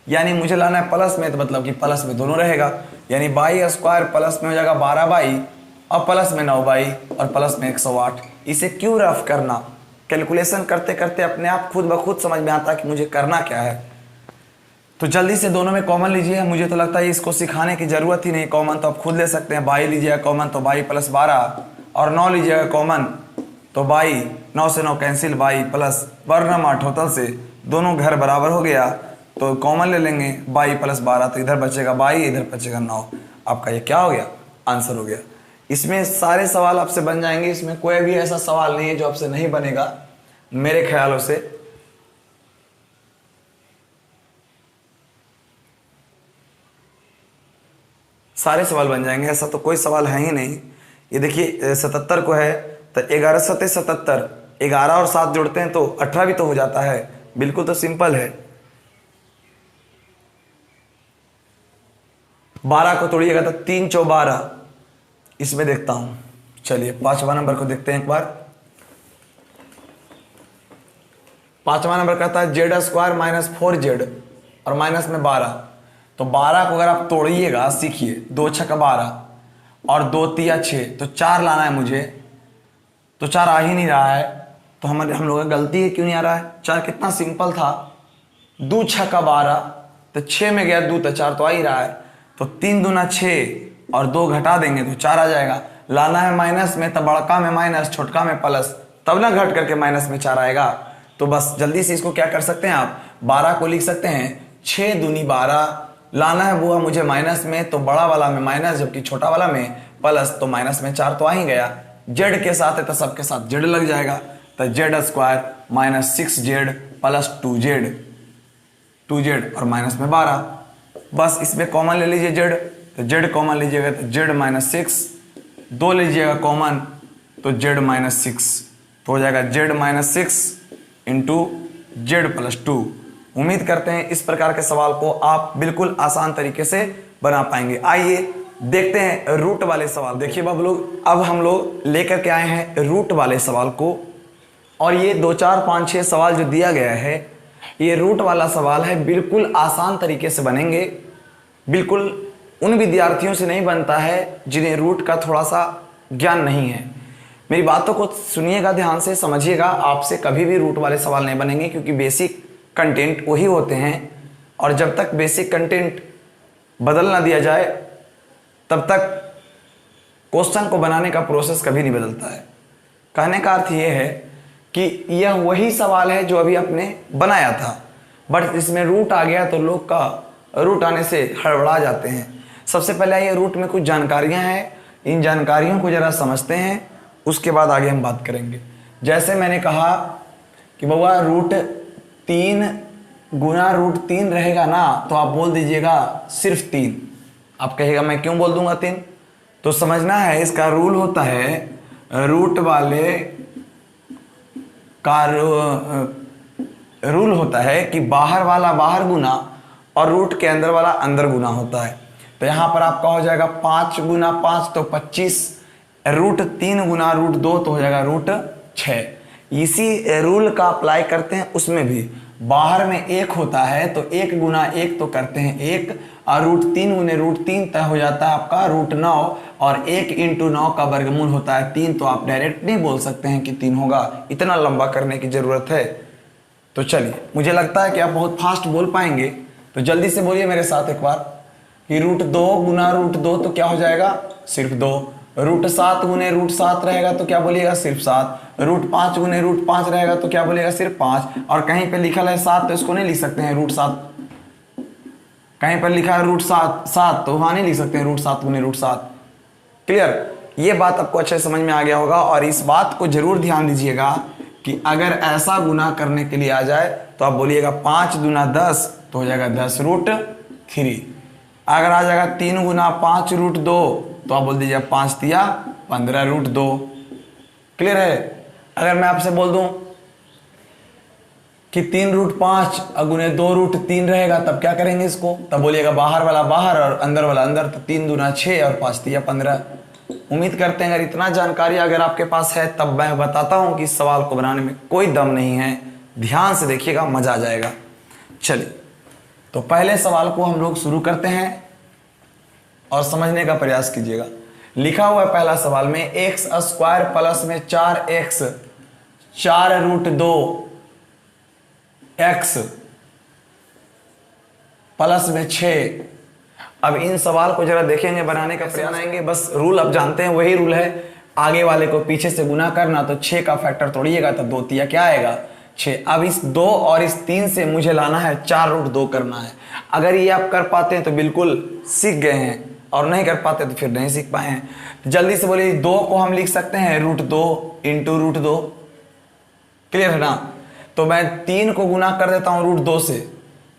यानी मुझे लाना है प्लस में, तो मतलब कि प्लस में दोनों रहेगा, यानी बाई स्क्वायर प्लस में हो जाएगा 12 बाई और प्लस में 9 बाई और प्लस में 108। इसे क्यों रफ करना, कैलकुलेशन करते करते अपने आप खुद ब खुद समझ में आता है कि मुझे करना क्या है। तो जल्दी से दोनों में कॉमन लीजिए, मुझे तो लगता है इसको सिखाने की जरूरत ही नहीं, कॉमन तो आप खुद ले सकते हैं। बाई लीजिएगा कॉमन तो बाई प्लस 12 और 9 लीजिएगा कॉमन तो बाई, 9 से 9 कैंसिल, बाई प्लस वर्णम टोटल से दोनों घर बराबर हो गया तो कॉमन ले लेंगे, बाई प्लस 12 तो इधर बचेगा बाई इधर बचेगा 9। आपका ये क्या हो गया, आंसर हो गया। इसमें सारे सवाल आपसे बन जाएंगे, इसमें कोई भी ऐसा सवाल नहीं है जो आपसे नहीं बनेगा मेरे ख्यालों से। सारे सवाल बन जाएंगे, ऐसा तो कोई सवाल है ही नहीं। ये देखिए 77 को है तो 11 सत्ते 77, 11 और 7 जोड़ते हैं तो 18 भी तो हो जाता है, बिल्कुल तो सिंपल है। 12 को तोड़िएगा तो 3 चौ 12, इसमें देखता हूं। चलिए 5वां नंबर को देखते हैं एक बार। 5वां नंबर कहता है जेड स्क्वायर माइनस 4z और माइनस में 12। तो 12 को अगर आप तोड़िएगा, सीखिए 2 छक्का 12 और 2 तिया 6, तो 4 लाना है मुझे, तो 4 आ ही नहीं रहा है, तो हम लोगों का गलती है, क्यों नहीं आ रहा है। 4 कितना सिंपल था, 2 छक्का 12 तो 6 में गया 2 तो 4 तो आ ही रहा है, तो 3 दूना 6 और 2 घटा देंगे तो 4 आ जाएगा। लाना है माइनस में, तो बड़का में माइनस छोटका में प्लस, तब ना घट करके माइनस में 4 आएगा। तो बस जल्दी से इसको क्या कर सकते हैं आप, 12 को लिख सकते हैं 6 दूनी 12, लाना है बुआ मुझे माइनस में, तो बड़ा वाला में माइनस जबकि छोटा वाला में प्लस, तो माइनस में 4 तो आ ही गया। जेड के साथ है तो सबके साथ जेड लग जाएगा, तो Z square minus 6z plus 2z और माइनस में 12। बस इसमें कॉमन ले लीजिए जेड, तो जेड कॉमन लीजिएगा तो जेड माइनस 6, 2 लीजिएगा कॉमन तो जेड माइनस 6, तो हो जाएगा Z minus 6 into Z plus 2। उम्मीद करते हैं इस प्रकार के सवाल को आप बिल्कुल आसान तरीके से बना पाएंगे। आइए देखते हैं रूट वाले सवाल। देखिए बाबू लोग, अब हम लोग लेकर के आए हैं रूट वाले सवाल को, और ये 2 4 5 6 सवाल जो दिया गया है ये रूट वाला सवाल है, बिल्कुल आसान तरीके से बनेंगे। बिल्कुल उन विद्यार्थियों से नहीं बनता है जिन्हें रूट का थोड़ा सा ज्ञान नहीं है। मेरी बातों को सुनिएगा, ध्यान से समझिएगा, आपसे कभी भी रूट वाले सवाल नहीं बनेंगे, क्योंकि बेसिक कंटेंट वही होते हैं, और जब तक बेसिक कंटेंट बदल ना दिया जाए तब तक क्वेश्चन को बनाने का प्रोसेस कभी नहीं बदलता है। कहने का अर्थ ये है कि यह वही सवाल है जो अभी आपने बनाया था, बट इसमें रूट आ गया तो लोग का रूट आने से हड़बड़ा जाते हैं। सबसे पहले ये रूट में कुछ जानकारियां हैं, इन जानकारियों को जरा समझते हैं, उसके बाद आगे हम बात करेंगे। जैसे मैंने कहा कि बउआ रूट 3 गुना रूट 3 रहेगा ना, तो आप बोल दीजिएगा सिर्फ 3। आप कहेगा मैं क्यों बोल दूंगा 3, तो समझना है इसका रूल होता है, रूट वाले का रूल होता है कि बाहर वाला बाहर गुना और रूट के अंदर वाला अंदर गुना होता है। तो यहाँ पर आपका हो जाएगा 5 गुना 5 तो 25, रूट 3 गुना रूट 2 तो हो जाएगा रूट 6। इसी रूल का अप्लाई करते हैं उसमें भी, बाहर में 1 होता है तो 1 गुना 1 तो करते हैं 1, और रूट 3 गुने रूट 3 तय हो जाता है आपका रूट 9, और 1 इंटू 9 का वर्गमूल होता है 3। तो आप डायरेक्ट नहीं बोल सकते हैं कि 3 होगा, इतना लंबा करने की जरूरत है। तो चलिए, मुझे लगता है कि आप बहुत फास्ट बोल पाएंगे, तो जल्दी से बोलिए मेरे साथ एक बार कि रूट 2 गुना रूट 2 तो क्या हो जाएगा, सिर्फ 2। रूट 7 गुने रूट 7 रहेगा तो क्या बोलिएगा, सिर्फ 7। रूट 5 गुने रूट 5 रहेगा तो क्या बोलिएगा, सिर्फ 5। और कहीं पे लिखा है 7 तो इसको नहीं लिख सकते हैं रूट 7, कहीं पर लिखा है रूट 7 तो वहां नहीं लिख सकते हैं रूट 7 गुने रूट 7। क्लियर, ये बात आपको अच्छे समझ में आ गया होगा। और इस बात को जरूर ध्यान दीजिएगा कि अगर ऐसा गुना करने के लिए आ जाए तो आप बोलिएगा 5 दूना 10 तो हो जाएगा 10 रूट 3। अगर आ जाएगा 3 गुना 5 रूट 2 तो आप बोल दीजिए 5 तिया 15 रूट 2। क्लियर है। अगर मैं आपसे बोल दूं कि 3 रूट 5 गुने 2 रूट 3 रहेगा तब क्या करेंगे इसको, तब बोलिएगा बाहर वाला बाहर और अंदर वाला अंदर, तो 3 दूना 6 और 5 तिया 15। उम्मीद करते हैं अगर इतना जानकारी अगर आपके पास है तब मैं बताता हूं कि इस सवाल को बनाने में कोई दम नहीं है। ध्यान से देखिएगा, मजा आ जाएगा। चलिए तो पहले सवाल को हम लोग शुरू करते हैं और समझने का प्रयास कीजिएगा। लिखा हुआ है पहला सवाल में एक्स स्क्वायर प्लस में 4x 4√2 x प्लस में 6। अब इन सवाल को जरा देखेंगे, बनाने का प्रयास बनाएंगे। बस रूल अब जानते हैं, वही रूल है, आगे वाले को पीछे से गुना करना। तो 6 का फैक्टर तोड़िएगा तो 2 तिया क्या आएगा 6। अब इस 2 और इस 3 से मुझे लाना है 4√2 करना है। अगर ये आप कर पाते हैं तो बिल्कुल सीख गए हैं, और नहीं कर पाते तो फिर नहीं सीख पाए हैं। तो जल्दी से बोलिए, 2 को हम लिख सकते हैं √2 इंटू √2। क्लियर है ना? तो मैं 3 को गुना कर देता हूं √2 से,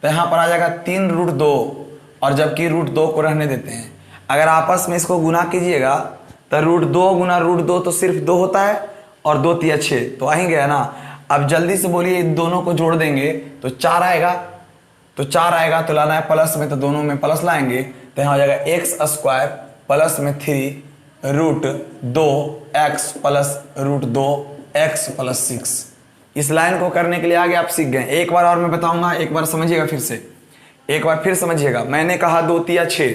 तो यहां पर आ जाएगा 3√2, और जबकि √2 को रहने देते हैं। अगर आपस में इसको गुना कीजिएगा तो √2 गुना √2 तो सिर्फ 2 होता है, और 2 तिया 6 तो आ ही गया ना। अब जल्दी से बोलिए, इन दोनों को जोड़ देंगे तो 4 आएगा। तो 4 आएगा तो लाना है प्लस में, तो दोनों में प्लस लाएंगे तो यहाँ हो जाएगा एक्स स्क्वायर प्लस में 3√2x प्लस √2x प्लस 6। इस लाइन को करने के लिए आगे आप सीख गए। एक बार और मैं बताऊंगा, एक बार समझिएगा, फिर से एक बार फिर समझिएगा। मैंने कहा 2 तिया 6,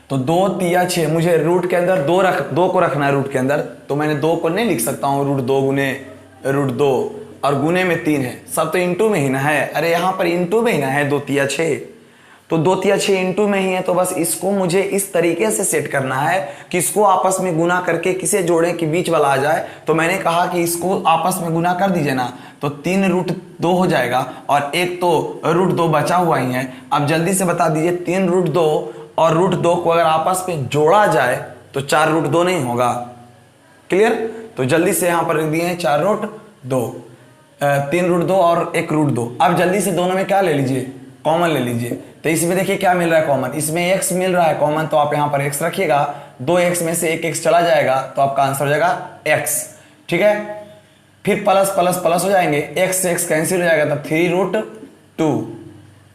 तो 2 तिया 6 मुझे रूट के अंदर 2 को रखना है रूट के अंदर। तो मैंने 2 को नहीं लिख सकता हूँ √2 गुने √2, और गुने में 3 है, सब तो इंटू में ही ना है। अरे यहाँ पर इंटू में ही ना है 2 तिया 6, तो 2 तिया 6 इंटू में ही है। तो बस इसको मुझे इस तरीके से सेट करना है कि इसको आपस में गुना करके किसे जोड़ें कि बीच वाला आ जाए। तो मैंने कहा कि इसको आपस में गुना कर दीजिए ना, तो 3√2 हो जाएगा, और एक तो √2 बचा हुआ ही है। अब जल्दी से बता दीजिए, 3√2 और √2 को अगर आपस में जोड़ा जाए तो 4√2 नहीं होगा। क्लियर? तो जल्दी से यहाँ पर लिख दिए हैं 4√2, 3√2 और 1√2। अब जल्दी से दोनों में क्या ले लीजिए, कॉमन ले लीजिए। तो इसमें देखिए क्या मिल रहा है कॉमन, इसमें x मिल रहा है कॉमन, तो आप यहाँ पर x रखिएगा। 2x में से 1x चला जाएगा तो आपका आंसर हो जाएगा x। ठीक है, फिर प्लस प्लस प्लस हो जाएंगे, x से x कैंसिल हो जाएगा, तब 3√2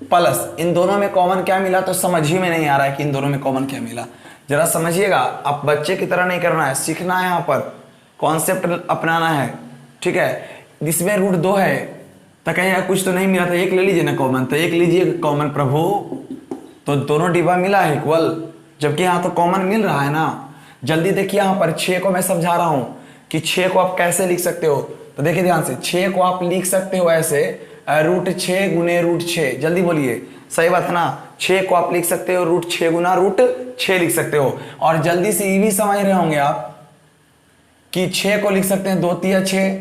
प्लस इन दोनों में कॉमन क्या मिला, तो समझ ही में नहीं आ रहा है कि इन दोनों में कॉमन क्या मिला। जरा समझिएगा, आप बच्चे की तरह नहीं करना है, सीखना है, यहाँ पर कॉन्सेप्ट अपनाना है। ठीक है, जिसमें √2 है तो कहेगा कुछ तो नहीं मिला, तो 1 ले लीजिए ना कॉमन, तो 1 लीजिए कॉमन प्रभु। तो दोनों डिब्बा मिला है इक्वल, जबकि यहाँ तो कॉमन मिल रहा है ना। जल्दी देखिए, यहाँ पर 6 को मैं समझा रहा हूँ कि 6 को आप कैसे लिख सकते हो। तो देखिए ध्यान से, 6 को आप लिख सकते हो ऐसे √6 गुने √6। जल्दी बोलिए, सही बात है ना? 6 को आप लिख सकते हो √6 गुना √6 लिख सकते हो। और जल्दी से ये भी समझ रहे होंगे आप कि 6 को लिख सकते हैं 2 तिया 6,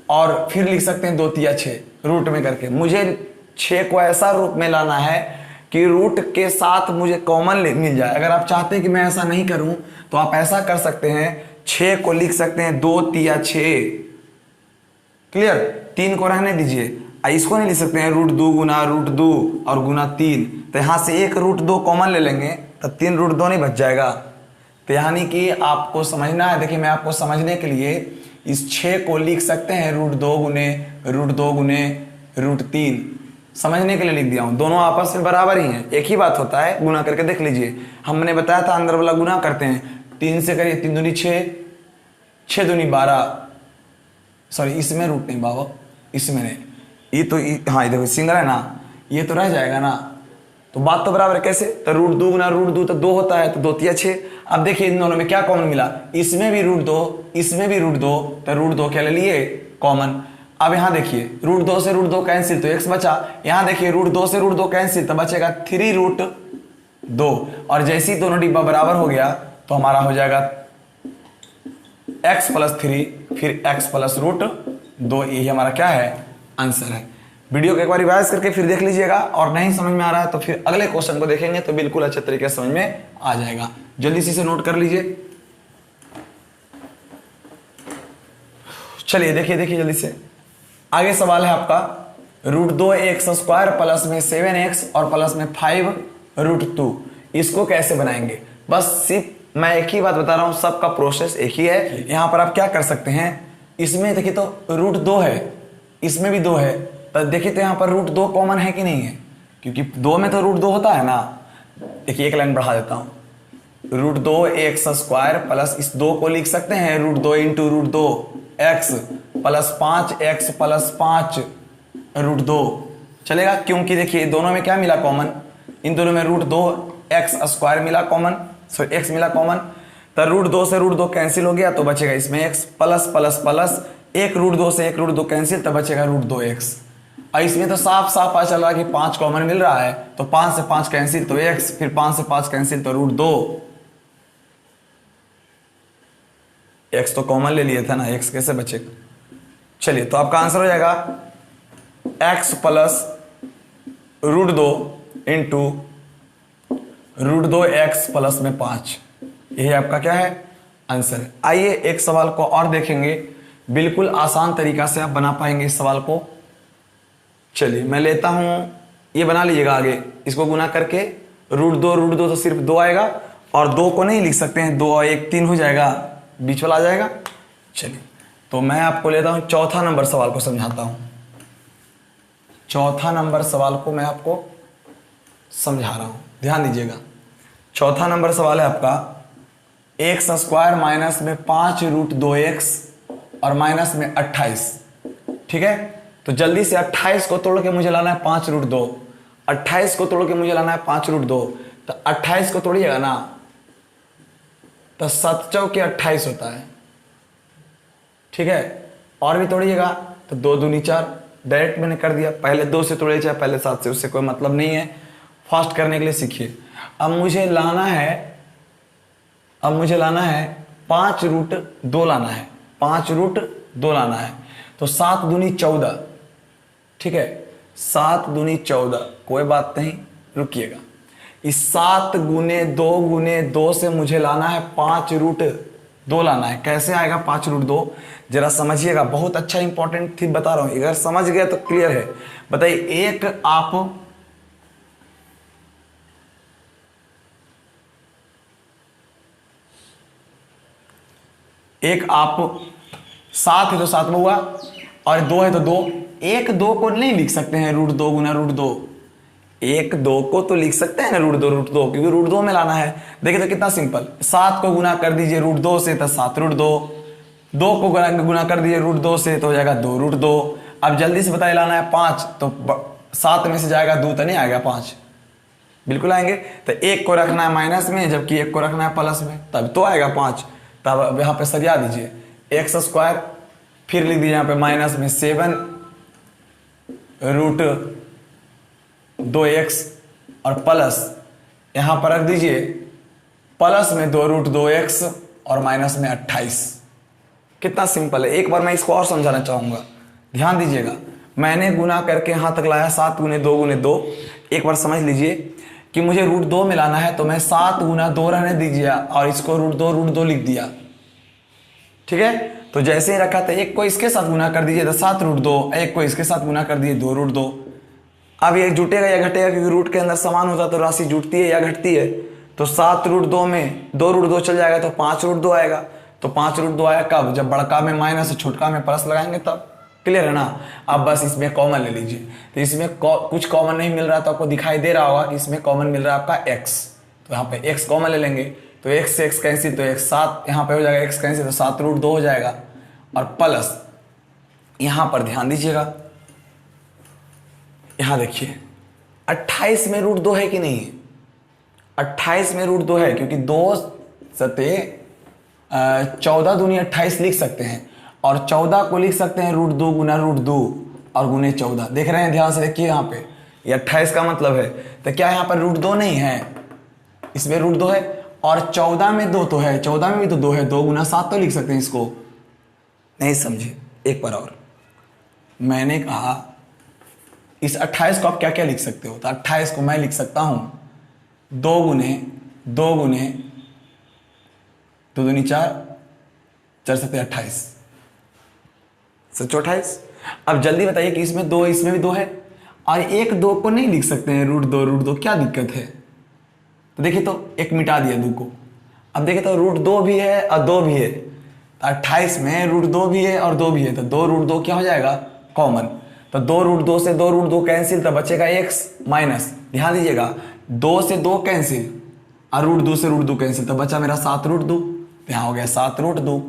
और फिर लिख सकते हैं 2 तिया 6 रूट में करके। मुझे 6 को ऐसा रूप में लाना है कि रूट के साथ मुझे कॉमन मिल जाए। अगर आप चाहते हैं कि मैं ऐसा नहीं करूं तो आप ऐसा कर सकते हैं, 6 को लिख सकते हैं 2 तिया 6। क्लियर? 3 को रहने दीजिए, इसको नहीं लिख सकते हैं √2 गुना √2 और गुना 3, तो यहां से एक √2 कॉमन ले लेंगे तो 3√2 नहीं बच जाएगा। तो यानी कि आपको समझना है। देखिए, मैं आपको समझने के लिए इस 6 को लिख सकते हैं √2 गुने √3, समझने के लिए लिख दिया हूं। दोनों आपस में बराबर ही हैं, एक ही बात होता है। गुना करके देख लीजिए, हमने बताया था अंदर वाला गुना करते हैं। 3 से करिए, 3 दूनी 6, 6 दूनी 12, सॉरी इसमें रूट नहीं बाबा, इसमें नहीं, ये तो हाँ ये देखो सिंगल है ना, ये तो रह जाएगा ना। तो बात तो बराबर है। कैसे? तो √2 गुना √2 तो 2 होता है, तो 2 तिया 6। अब देखिए इन दोनों में क्या कॉमन मिला, इसमें भी √2, इसमें भी √2, तो √2 क्या ले लिए कॉमन। अब यहाँ देखिए √2 से √2 कैंसिल तो x बचा। यहाँ देखिए √2 से √2 कैंसिल तो बचेगा 3√2, और जैसे ही दोनों डिब्बा बराबर हो गया तो हमारा हो जाएगा x + 3 फिर x + √2। यही हमारा क्या है, आंसर है। वीडियो को एक बार रिवाइज करके फिर देख लीजिएगा, और नहीं समझ में आ रहा है तो फिर अगले क्वेश्चन को देखेंगे तो बिल्कुल अच्छे तरीके से समझ में आ जाएगा। जल्दी से इसे नोट कर लीजिए। चलिए देखिए जल्दी से आगे सवाल है आपका, √2x² प्लस में 7x और प्लस में 5√2, इसको कैसे बनाएंगे। बस सिर्फ मैं एक ही बात बता रहा हूं, सबका प्रोसेस एक ही है। यहां पर आप क्या कर सकते हैं, इसमें देखिए तो √2 है, इसमें भी 2 है, तो देखिए तो यहाँ पर √2 कॉमन है कि नहीं है, क्योंकि 2 में तो √2 होता है ना। देखिए एक लाइन बढ़ा देता हूँ, रूट 2 एक्स स्क्वायर प्लस इस 2 को लिख सकते हैं root 2 into root 2 X plus 5 X plus 5 root 2 चलेगा, क्योंकि देखिए दोनों में क्या मिला कॉमन, इन दोनों में रूट 2 एक्स स्क्वायर मिला कॉमन, सॉरी एक्स मिला कॉमन, तो रूट 2 से रूट 2 कैंसिल हो गया तो बचेगा इसमें एक्स प्लस प्लस प्लस एक रूट 2 से एक रूट 2 कैंसिल तो बचेगा रूट 2 एक्स। और इसमें तो साफ साफ पता चल रहा है कि 5 कॉमन मिल रहा है, तो 5 से 5 कैंसिल तो एक्स, फिर 5 से 5 कैंसिल तो रूट 2, एक्स तो कॉमन ले लिए था ना, एक्स कैसे बचेगा। चलिए तो आपका आंसर हो जाएगा X plus root 2 into root 2 X plus में 5, यही आपका क्या है आंसर है। आइए एक सवाल को और देखेंगे, बिल्कुल आसान तरीका से आप बना पाएंगे इस सवाल को। चलिए मैं लेता हूं, ये बना लीजिएगा आगे, इसको गुना करके रूट 2 तो सिर्फ 2 आएगा, और 2 को नहीं लिख सकते हैं, 2 और 1 3 हो जाएगा, बीच वाला आ जाएगा। चलिए तो मैं आपको लेता हूं चौथा नंबर सवाल को समझाता हूं। चौथा नंबर सवाल को मैं आपको समझा रहा हूं, ध्यान दीजिएगा। चौथा नंबर सवाल है आपका एक्स स्क्वायर माइनस में 5 रूट 2 एक्स और माइनस में 28, ठीक है। तो जल्दी से 28 को तोड़ के मुझे लाना है 5 रूट 2, 28 को तोड़ के मुझे लाना है 5 रूट 2, तो 28 को तोड़िएगा ना तो 7 चौके 28 होता है, ठीक है। और भी तोड़िएगा तो 2 दूनी 4, डायरेक्ट मैंने कर दिया, पहले 2 से तोड़े चाहे पहले 7 से, उससे कोई मतलब नहीं है, फास्ट करने के लिए सीखिए। अब मुझे लाना है 5 रूट 2 लाना है, 5 रूट 2 लाना है, तो 7 दूनी 14, ठीक है, 7 दूनी 14, कोई बात नहीं, रुकिएगा। इस 7 गुने 2 से मुझे लाना है 5 रूट 2 लाना है। कैसे आएगा 5 रूट 2, जरा समझिएगा, बहुत अच्छा इंपॉर्टेंट थी बता रहा हूं, अगर समझ गया तो क्लियर है। बताइए एक आप 7 है तो 7 में हुआ, और 2 है तो 2, 1 2 को नहीं लिख सकते हैं रूट 2 गुना रूट 2, 1 2 को तो लिख सकते हैं ना रूट 2, क्योंकि रूट 2 में लाना है। देखिए तो कितना सिंपल, 7 को गुना कर दीजिए रूट 2 से तो 7 रूट 2, 2 को गुना कर दीजिए रूट 2 से तो हो जाएगा 2 रूट 2। अब जल्दी से बताइए लाना है 5, तो 7 में से जाएगा 2 तो नहीं आएगा 5, बिल्कुल आएंगे। तो 1 को रखना है माइनस में, जबकि 1 को रखना है प्लस में, तब तो आएगा 5। तब अब यहाँ पे सरिया दीजिए एक्स स्क्वायर, फिर लिख दीजिए यहाँ पे माइनस में 7 रूट 2 एक्स, और प्लस यहाँ पर रख दीजिए प्लस में 2 रूट 2 एक्स और माइनस में 28। कितना सिंपल है, एक बार मैं इसको और समझाना चाहूँगा, ध्यान दीजिएगा। मैंने गुना करके यहाँ तक लाया 7 गुने 2, एक बार समझ लीजिए कि मुझे रूट 2 में लाना है, तो मैं 7 गुना 2 रहने दीजिए और इसको रूट 2 लिख दिया, ठीक है। तो जैसे ही रखा था 1 को इसके साथ गुना कर दीजिए तो 7 रूट 2, 1 को इसके साथ गुना कर दिए 2 रूट 2। अब ये जुटेगा या घटेगा, क्योंकि रूट के अंदर समान होता तो राशि जुटती है या घटती है। तो 7 रूट 2 में 2 रूट 2 चल जाएगा तो 5 रूट 2 आएगा। तो 5 रूट 2 आया कब, जब बड़का में माइनस छोटका में प्लस लगाएंगे तब। क्लियर है ना। अब बस इसमें कॉमन ले लीजिए, तो इसमें कुछ कॉमन नहीं मिल रहा तो आपको दिखाई दे रहा होगा कि इसमें कॉमन मिल रहा है आपका x, तो यहाँ पे x कॉमन ले लेंगे, तो x से x कैंसिल, तो x 7 यहाँ पे हो जाएगा, x कैंसिल तो 7 रूट 2 हो जाएगा। और प्लस यहाँ पर ध्यान दीजिएगा, यहाँ देखिए 28 में रूट 2 है कि नहीं, 28 में रूट 2 है, क्योंकि 2 सते 14 दूनी 28 लिख सकते हैं, और 14 को लिख सकते हैं रूट 2 गुना रूट 2 और गुने 14। देख रहे हैं, ध्यान से देखिए यहाँ पे, ये 28 का मतलब है, तो क्या यहाँ पर रूट 2 नहीं है, इसमें रूट 2 है, और 14 में 2 तो है, 14 में भी तो 2 है, 2 गुना 7 तो लिख सकते हैं इसको। नहीं समझे, एक बार और मैंने कहा इस 28 को आप क्या क्या लिख सकते हो, तो 28 को मैं लिख सकता हूं 2 गुने 2 दूनी 4, 4 सत्ते 28, सच 28। अब जल्दी बताइए कि इसमें 2, इसमें भी 2 है, और 1 2 को नहीं लिख सकते हैं रूट 2, क्या दिक्कत है। तो देखिए तो 1 मिटा दिया 2 को। अब देखिए तो रूट 2 भी है और 2 भी है, तो 28 में रूट 2 भी है और 2 भी है, तो 2 रूट 2 क्या हो जाएगा कॉमन, तो 2 रूट 2 से 2 रूट 2 कैंसिल, तो बचेगा x माइनस, ध्यान दीजिएगा 2 से 2 कैंसिल और रूट 2 से रूट 2 कैंसिल, तो बचा मेरा 7 रूट 2, तो यहाँ हो गया 7 रूट 2,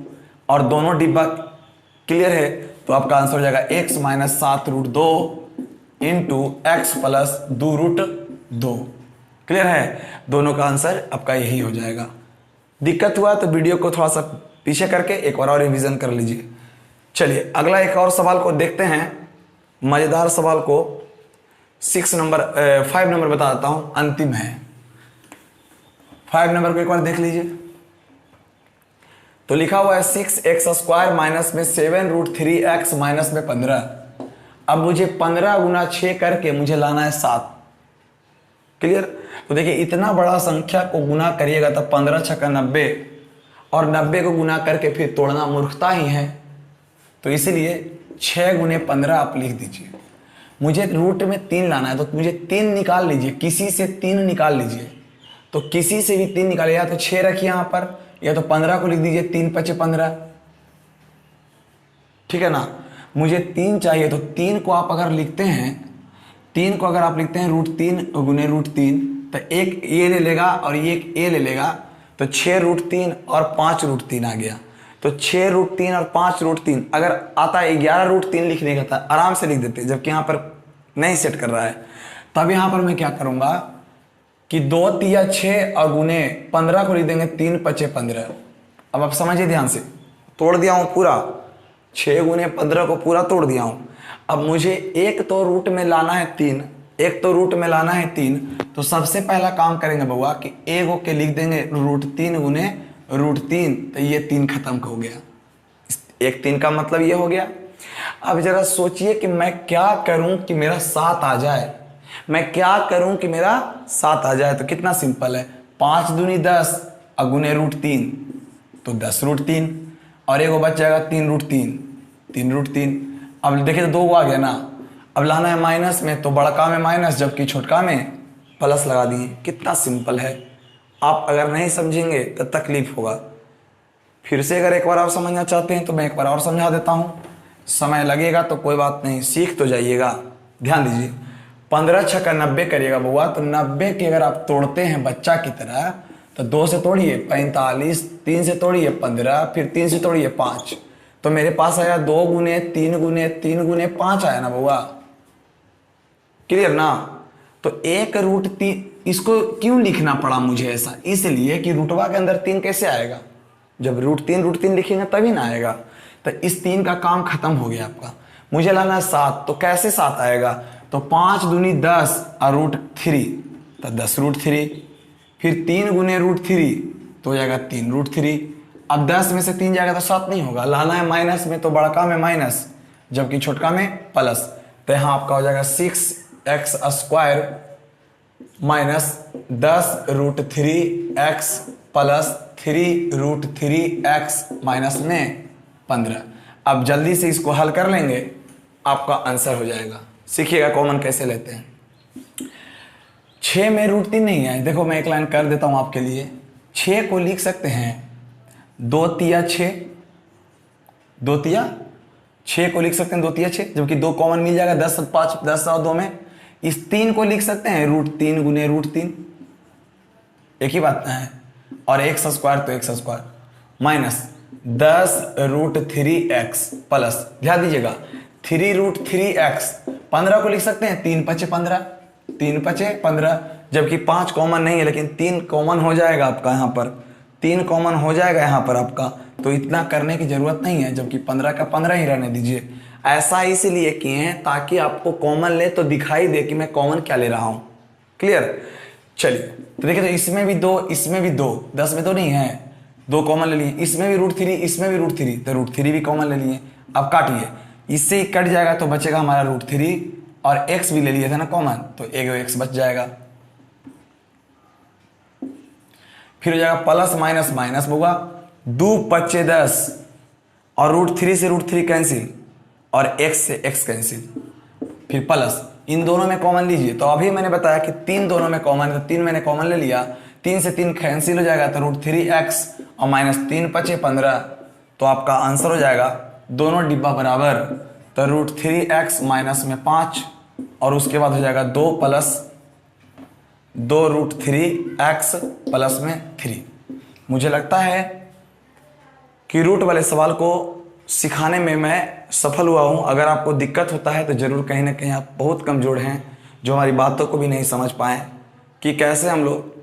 और दोनों डिब्बा क्लियर है, तो आपका आंसर हो जाएगा x minus 7 root 2 into X plus 2 root 2। Clear है, दोनों का आंसर आपका यही हो जाएगा। दिक्कत हुआ तो वीडियो को थोड़ा सा पीछे करके एक बार और रिवीजन कर लीजिए। चलिए अगला एक और सवाल को देखते हैं, मजेदार सवाल को। 5 नंबर बता देता हूं, अंतिम है। 5 नंबर को एक बार देख लीजिए। तो लिखा हुआ है 6x² माइनस में 7 रूट 3x माइनस में 15। अब मुझे 15 गुना 6 करके मुझे लाना है 7। क्लियर, तो देखिए इतना बड़ा संख्या को गुना करिएगा तो 15 छक्का 90, और 90 को गुना करके फिर तोड़ना मूर्खता ही है, तो इसीलिए 6 गुने 15 आप लिख दीजिए। मुझे रूट में 3 लाना है, तो मुझे 3 निकाल लीजिए, किसी से 3 निकाल लीजिए। तो किसी से भी 3 निकालिए, या तो 6 रखिए यहाँ पर, या तो 15 को लिख दीजिए, 3 पचे 15। ठीक है ना, मुझे 3 चाहिए, तो 3 को आप अगर लिखते हैं, 3 को अगर आप लिखते हैं रूट 3 गुने रूट 3, तो एक ये ले लेगा और एक ए ले लेगा, तो 6 रूट 3 और 5 रूट 3 आ गया। तो 6 रूट 3 और 5 रूट 3 अगर आता है 11 रूट 3 लिखने का था, आराम से लिख देते, जबकि यहाँ पर नहीं सेट कर रहा है। तब यहाँ पर मैं क्या करूँगा कि 2 तिया 6 और गुने 15 को लिख देंगे 3 पचे 15। अब आप समझिए ध्यान से, तोड़ दिया हूँ पूरा, 6 गुने 15 को पूरा तोड़ दिया हूँ। अब मुझे एक तो रूट में लाना है 3, एक तो रूट में लाना है 3, तो सबसे पहला काम करेंगे बउआ कि एगो के लिख देंगे रूट 3 गुने रूट 3, तो ये 3 खत्म हो गया। एक 3 का मतलब ये हो गया। अब जरा सोचिए कि मैं क्या करूं कि मेरा 7 आ जाए, मैं क्या करूं कि मेरा 7 आ जाए। तो कितना सिंपल है, 5 दूनी 10 और गुने रूट 3, तो 10 रूट 3, और एगो बच जाएगा 3 रूट 3, 3 रूट 3। अब देखिए तो 2 आ गया ना। अब लाना है माइनस में, तो बड़का में माइनस, जबकि छोटका में प्लस लगा दिए। कितना सिंपल है। आप अगर नहीं समझेंगे तो तकलीफ होगा। फिर से अगर एक बार आप समझना चाहते हैं तो मैं एक बार और समझा देता हूँ, समय लगेगा तो कोई बात नहीं, सीख तो जाइएगा। ध्यान दीजिए, 15 छक्का 90 करिएगा बउआ, तो 90 के अगर आप तोड़ते हैं बच्चा की तरह, तो 2 से तोड़िए 45, 3 से तोड़िए 15, फिर 3 से तोड़िए 5, तो मेरे पास आया 2 गुने 3 गुने 3 गुने 5 आया ना बउआ। क्लियर ना। तो एक रूट 3, इसको क्यों लिखना पड़ा मुझे ऐसा, इसलिए कि रूटवा के अंदर 3 कैसे आएगा, जब रूट 3 लिखेंगे तभी ना आएगा। तो इस 3 का काम खत्म हो गया आपका। मुझे लाना है 7, तो कैसे 7 आएगा, तो 5 दूनी 10 और रूट 3, तो 10 रूट 3, फिर 3 गुने रूट 3 तो हो जाएगा 3 रूट 3। अब 10 में से 3 जाएगा तो 7 नहीं होगा, लाना है माइनस में, तो बड़का में माइनस जबकि छोटका में प्लस, तो यहाँ आपका हो जाएगा 6x² minus 10 root 3x plus 3 root 3x minus में 15। अब जल्दी से इसको हल कर लेंगे, आपका आंसर हो जाएगा। सीखिएगा कॉमन कैसे लेते हैं। 6 में रूट 3 नहीं है, देखो मैं एक लाइन कर देता हूं आपके लिए। 6 को लिख सकते हैं 2 तिया 6, 2 तिया 6 को लिख सकते हैं 2 तिया 6, जबकि 2 कॉमन मिल जाएगा 10 5 10 और 2 में। इस 3 को लिख सकते हैं रूट 3 गुने रूट 3, एक ही बात है, और x² तो x² minus 10 root 3x plus, ध्यान दीजिएगा 3 रूट 3x। 15 को लिख सकते हैं 3 पचे 15, 3 पचे 15, जबकि 5 कॉमन नहीं है, लेकिन 3 कॉमन हो जाएगा आपका यहाँ पर, 3 कॉमन हो जाएगा यहाँ पर आपका, तो इतना करने की जरूरत नहीं है, जबकि 15 का 15 ही रहने दीजिए। ऐसा इसीलिए किए हैं ताकि आपको कॉमन ले तो दिखाई दे कि मैं कॉमन क्या ले रहा हूं। क्लियर। चलिए तो देखिए, तो इसमें भी 2, इसमें भी 2, 10 में तो नहीं है, 2 कॉमन ले लिए, इसमें भी रूट 3, इसमें भी रूट 3, तो रूट 3 भी कॉमन ले लिए। अब काटिए, इससे ही कट जाएगा तो बचेगा हमारा रूट 3, और x भी ले लिए थे ना कॉमन, तो एक x बच जाएगा। फिर हो जाएगा प्लस माइनस माइनस होगा 2 पच्चे 10, और रूट 3 से रूट 3 कैंसिल, और x से x कैंसिल, फिर प्लस, इन दोनों में कॉमन लीजिए। तो अभी मैंने बताया कि 3 दोनों में कॉमन है, तो 3 मैंने कॉमन ले लिया, 3 से 3 कैंसिल हो जाएगा, तो रूट 3x और माइनस 3 पचे 15, तो आपका आंसर हो जाएगा दोनों डिब्बा बराबर, तो रूट 3x माइनस में 5, और उसके बाद हो जाएगा 2 प्लस 2√3x प्लस में 3। मुझे लगता है कि रूट वाले सवाल को सिखाने में मैं सफल हुआ हूँ। अगर आपको दिक्कत होता है तो ज़रूर कहीं ना कहीं आप बहुत कमज़ोर हैं जो हमारी बातों को भी नहीं समझ पाएँ कि कैसे हम लोग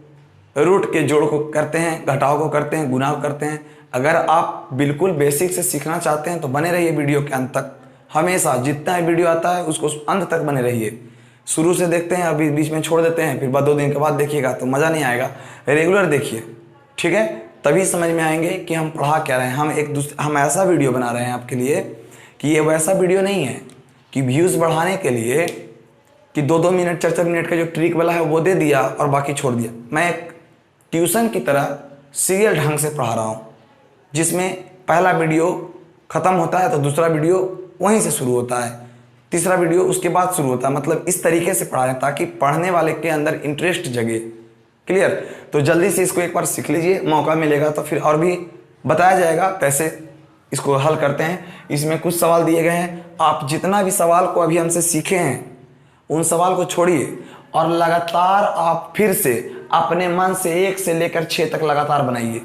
रूट के जोड़ को करते हैं, घटाव को करते हैं, गुणा को करते हैं। अगर आप बिल्कुल बेसिक से सीखना चाहते हैं तो बने रहिए वीडियो के अंत तक। हमेशा जितना वीडियो आता है उसको अंत तक बने रहिए। शुरू से देखते हैं, अभी बीच में छोड़ देते हैं, फिर बाद 2 दिन के बाद देखिएगा तो मज़ा नहीं आएगा। रेगुलर देखिए, ठीक है, तभी समझ में आएंगे कि हम पढ़ा क्या रहे हैं। हम ऐसा वीडियो बना रहे हैं आपके लिए कि ये वैसा वीडियो नहीं है कि व्यूज़ बढ़ाने के लिए कि 2-2 मिनट 4-4 मिनट का जो ट्रिक वाला है वो दे दिया और बाकी छोड़ दिया। मैं एक ट्यूशन की तरह सीरियल ढंग से पढ़ा रहा हूँ, जिसमें पहला वीडियो ख़त्म होता है तो दूसरा वीडियो वहीं से शुरू होता है, तीसरा वीडियो उसके बाद शुरू होता है। मतलब इस तरीके से पढ़ा रहे हैं ताकि पढ़ने वाले के अंदर इंटरेस्ट जगे। क्लियर? तो जल्दी से इसको एक बार सीख लीजिए, मौका मिलेगा तो फिर और भी बताया जाएगा कैसे इसको हल करते हैं। इसमें कुछ सवाल दिए गए हैं, आप जितना भी सवाल को अभी हमसे सीखे हैं उन सवाल को छोड़िए और लगातार आप फिर से अपने मन से 1 से लेकर 6 तक लगातार बनाइए।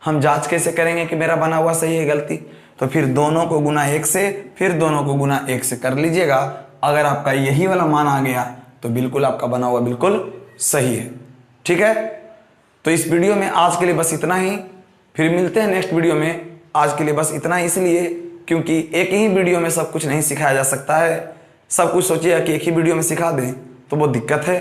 हम जांच कैसे करेंगे कि मेरा बना हुआ सही है गलती? तो फिर दोनों को गुना 1 से, फिर दोनों को गुना 1 से कर लीजिएगा। अगर आपका यही वाला मान आ गया तो बिल्कुल आपका बना हुआ बिल्कुल सही है। ठीक है, तो इस वीडियो में आज के लिए बस इतना ही, फिर मिलते हैं नेक्स्ट वीडियो में। आज के लिए बस इतना ही, इसलिए क्योंकि एक ही वीडियो में सब कुछ नहीं सिखाया जा सकता है। सब कुछ सोचिए कि एक ही वीडियो में सिखा दें तो वो दिक्कत है।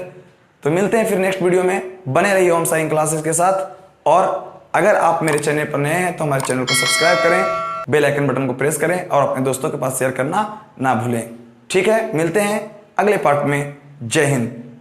तो मिलते हैं फिर नेक्स्ट वीडियो में। बने रहिए होम साइंस क्लासेस के साथ। और अगर आप मेरे चैनल पर नए हैं तो हमारे चैनल को सब्सक्राइब करें, बेल आइकन बटन को प्रेस करें और अपने दोस्तों के पास शेयर करना ना भूलें। ठीक है, मिलते हैं अगले पार्ट में। जय हिंद।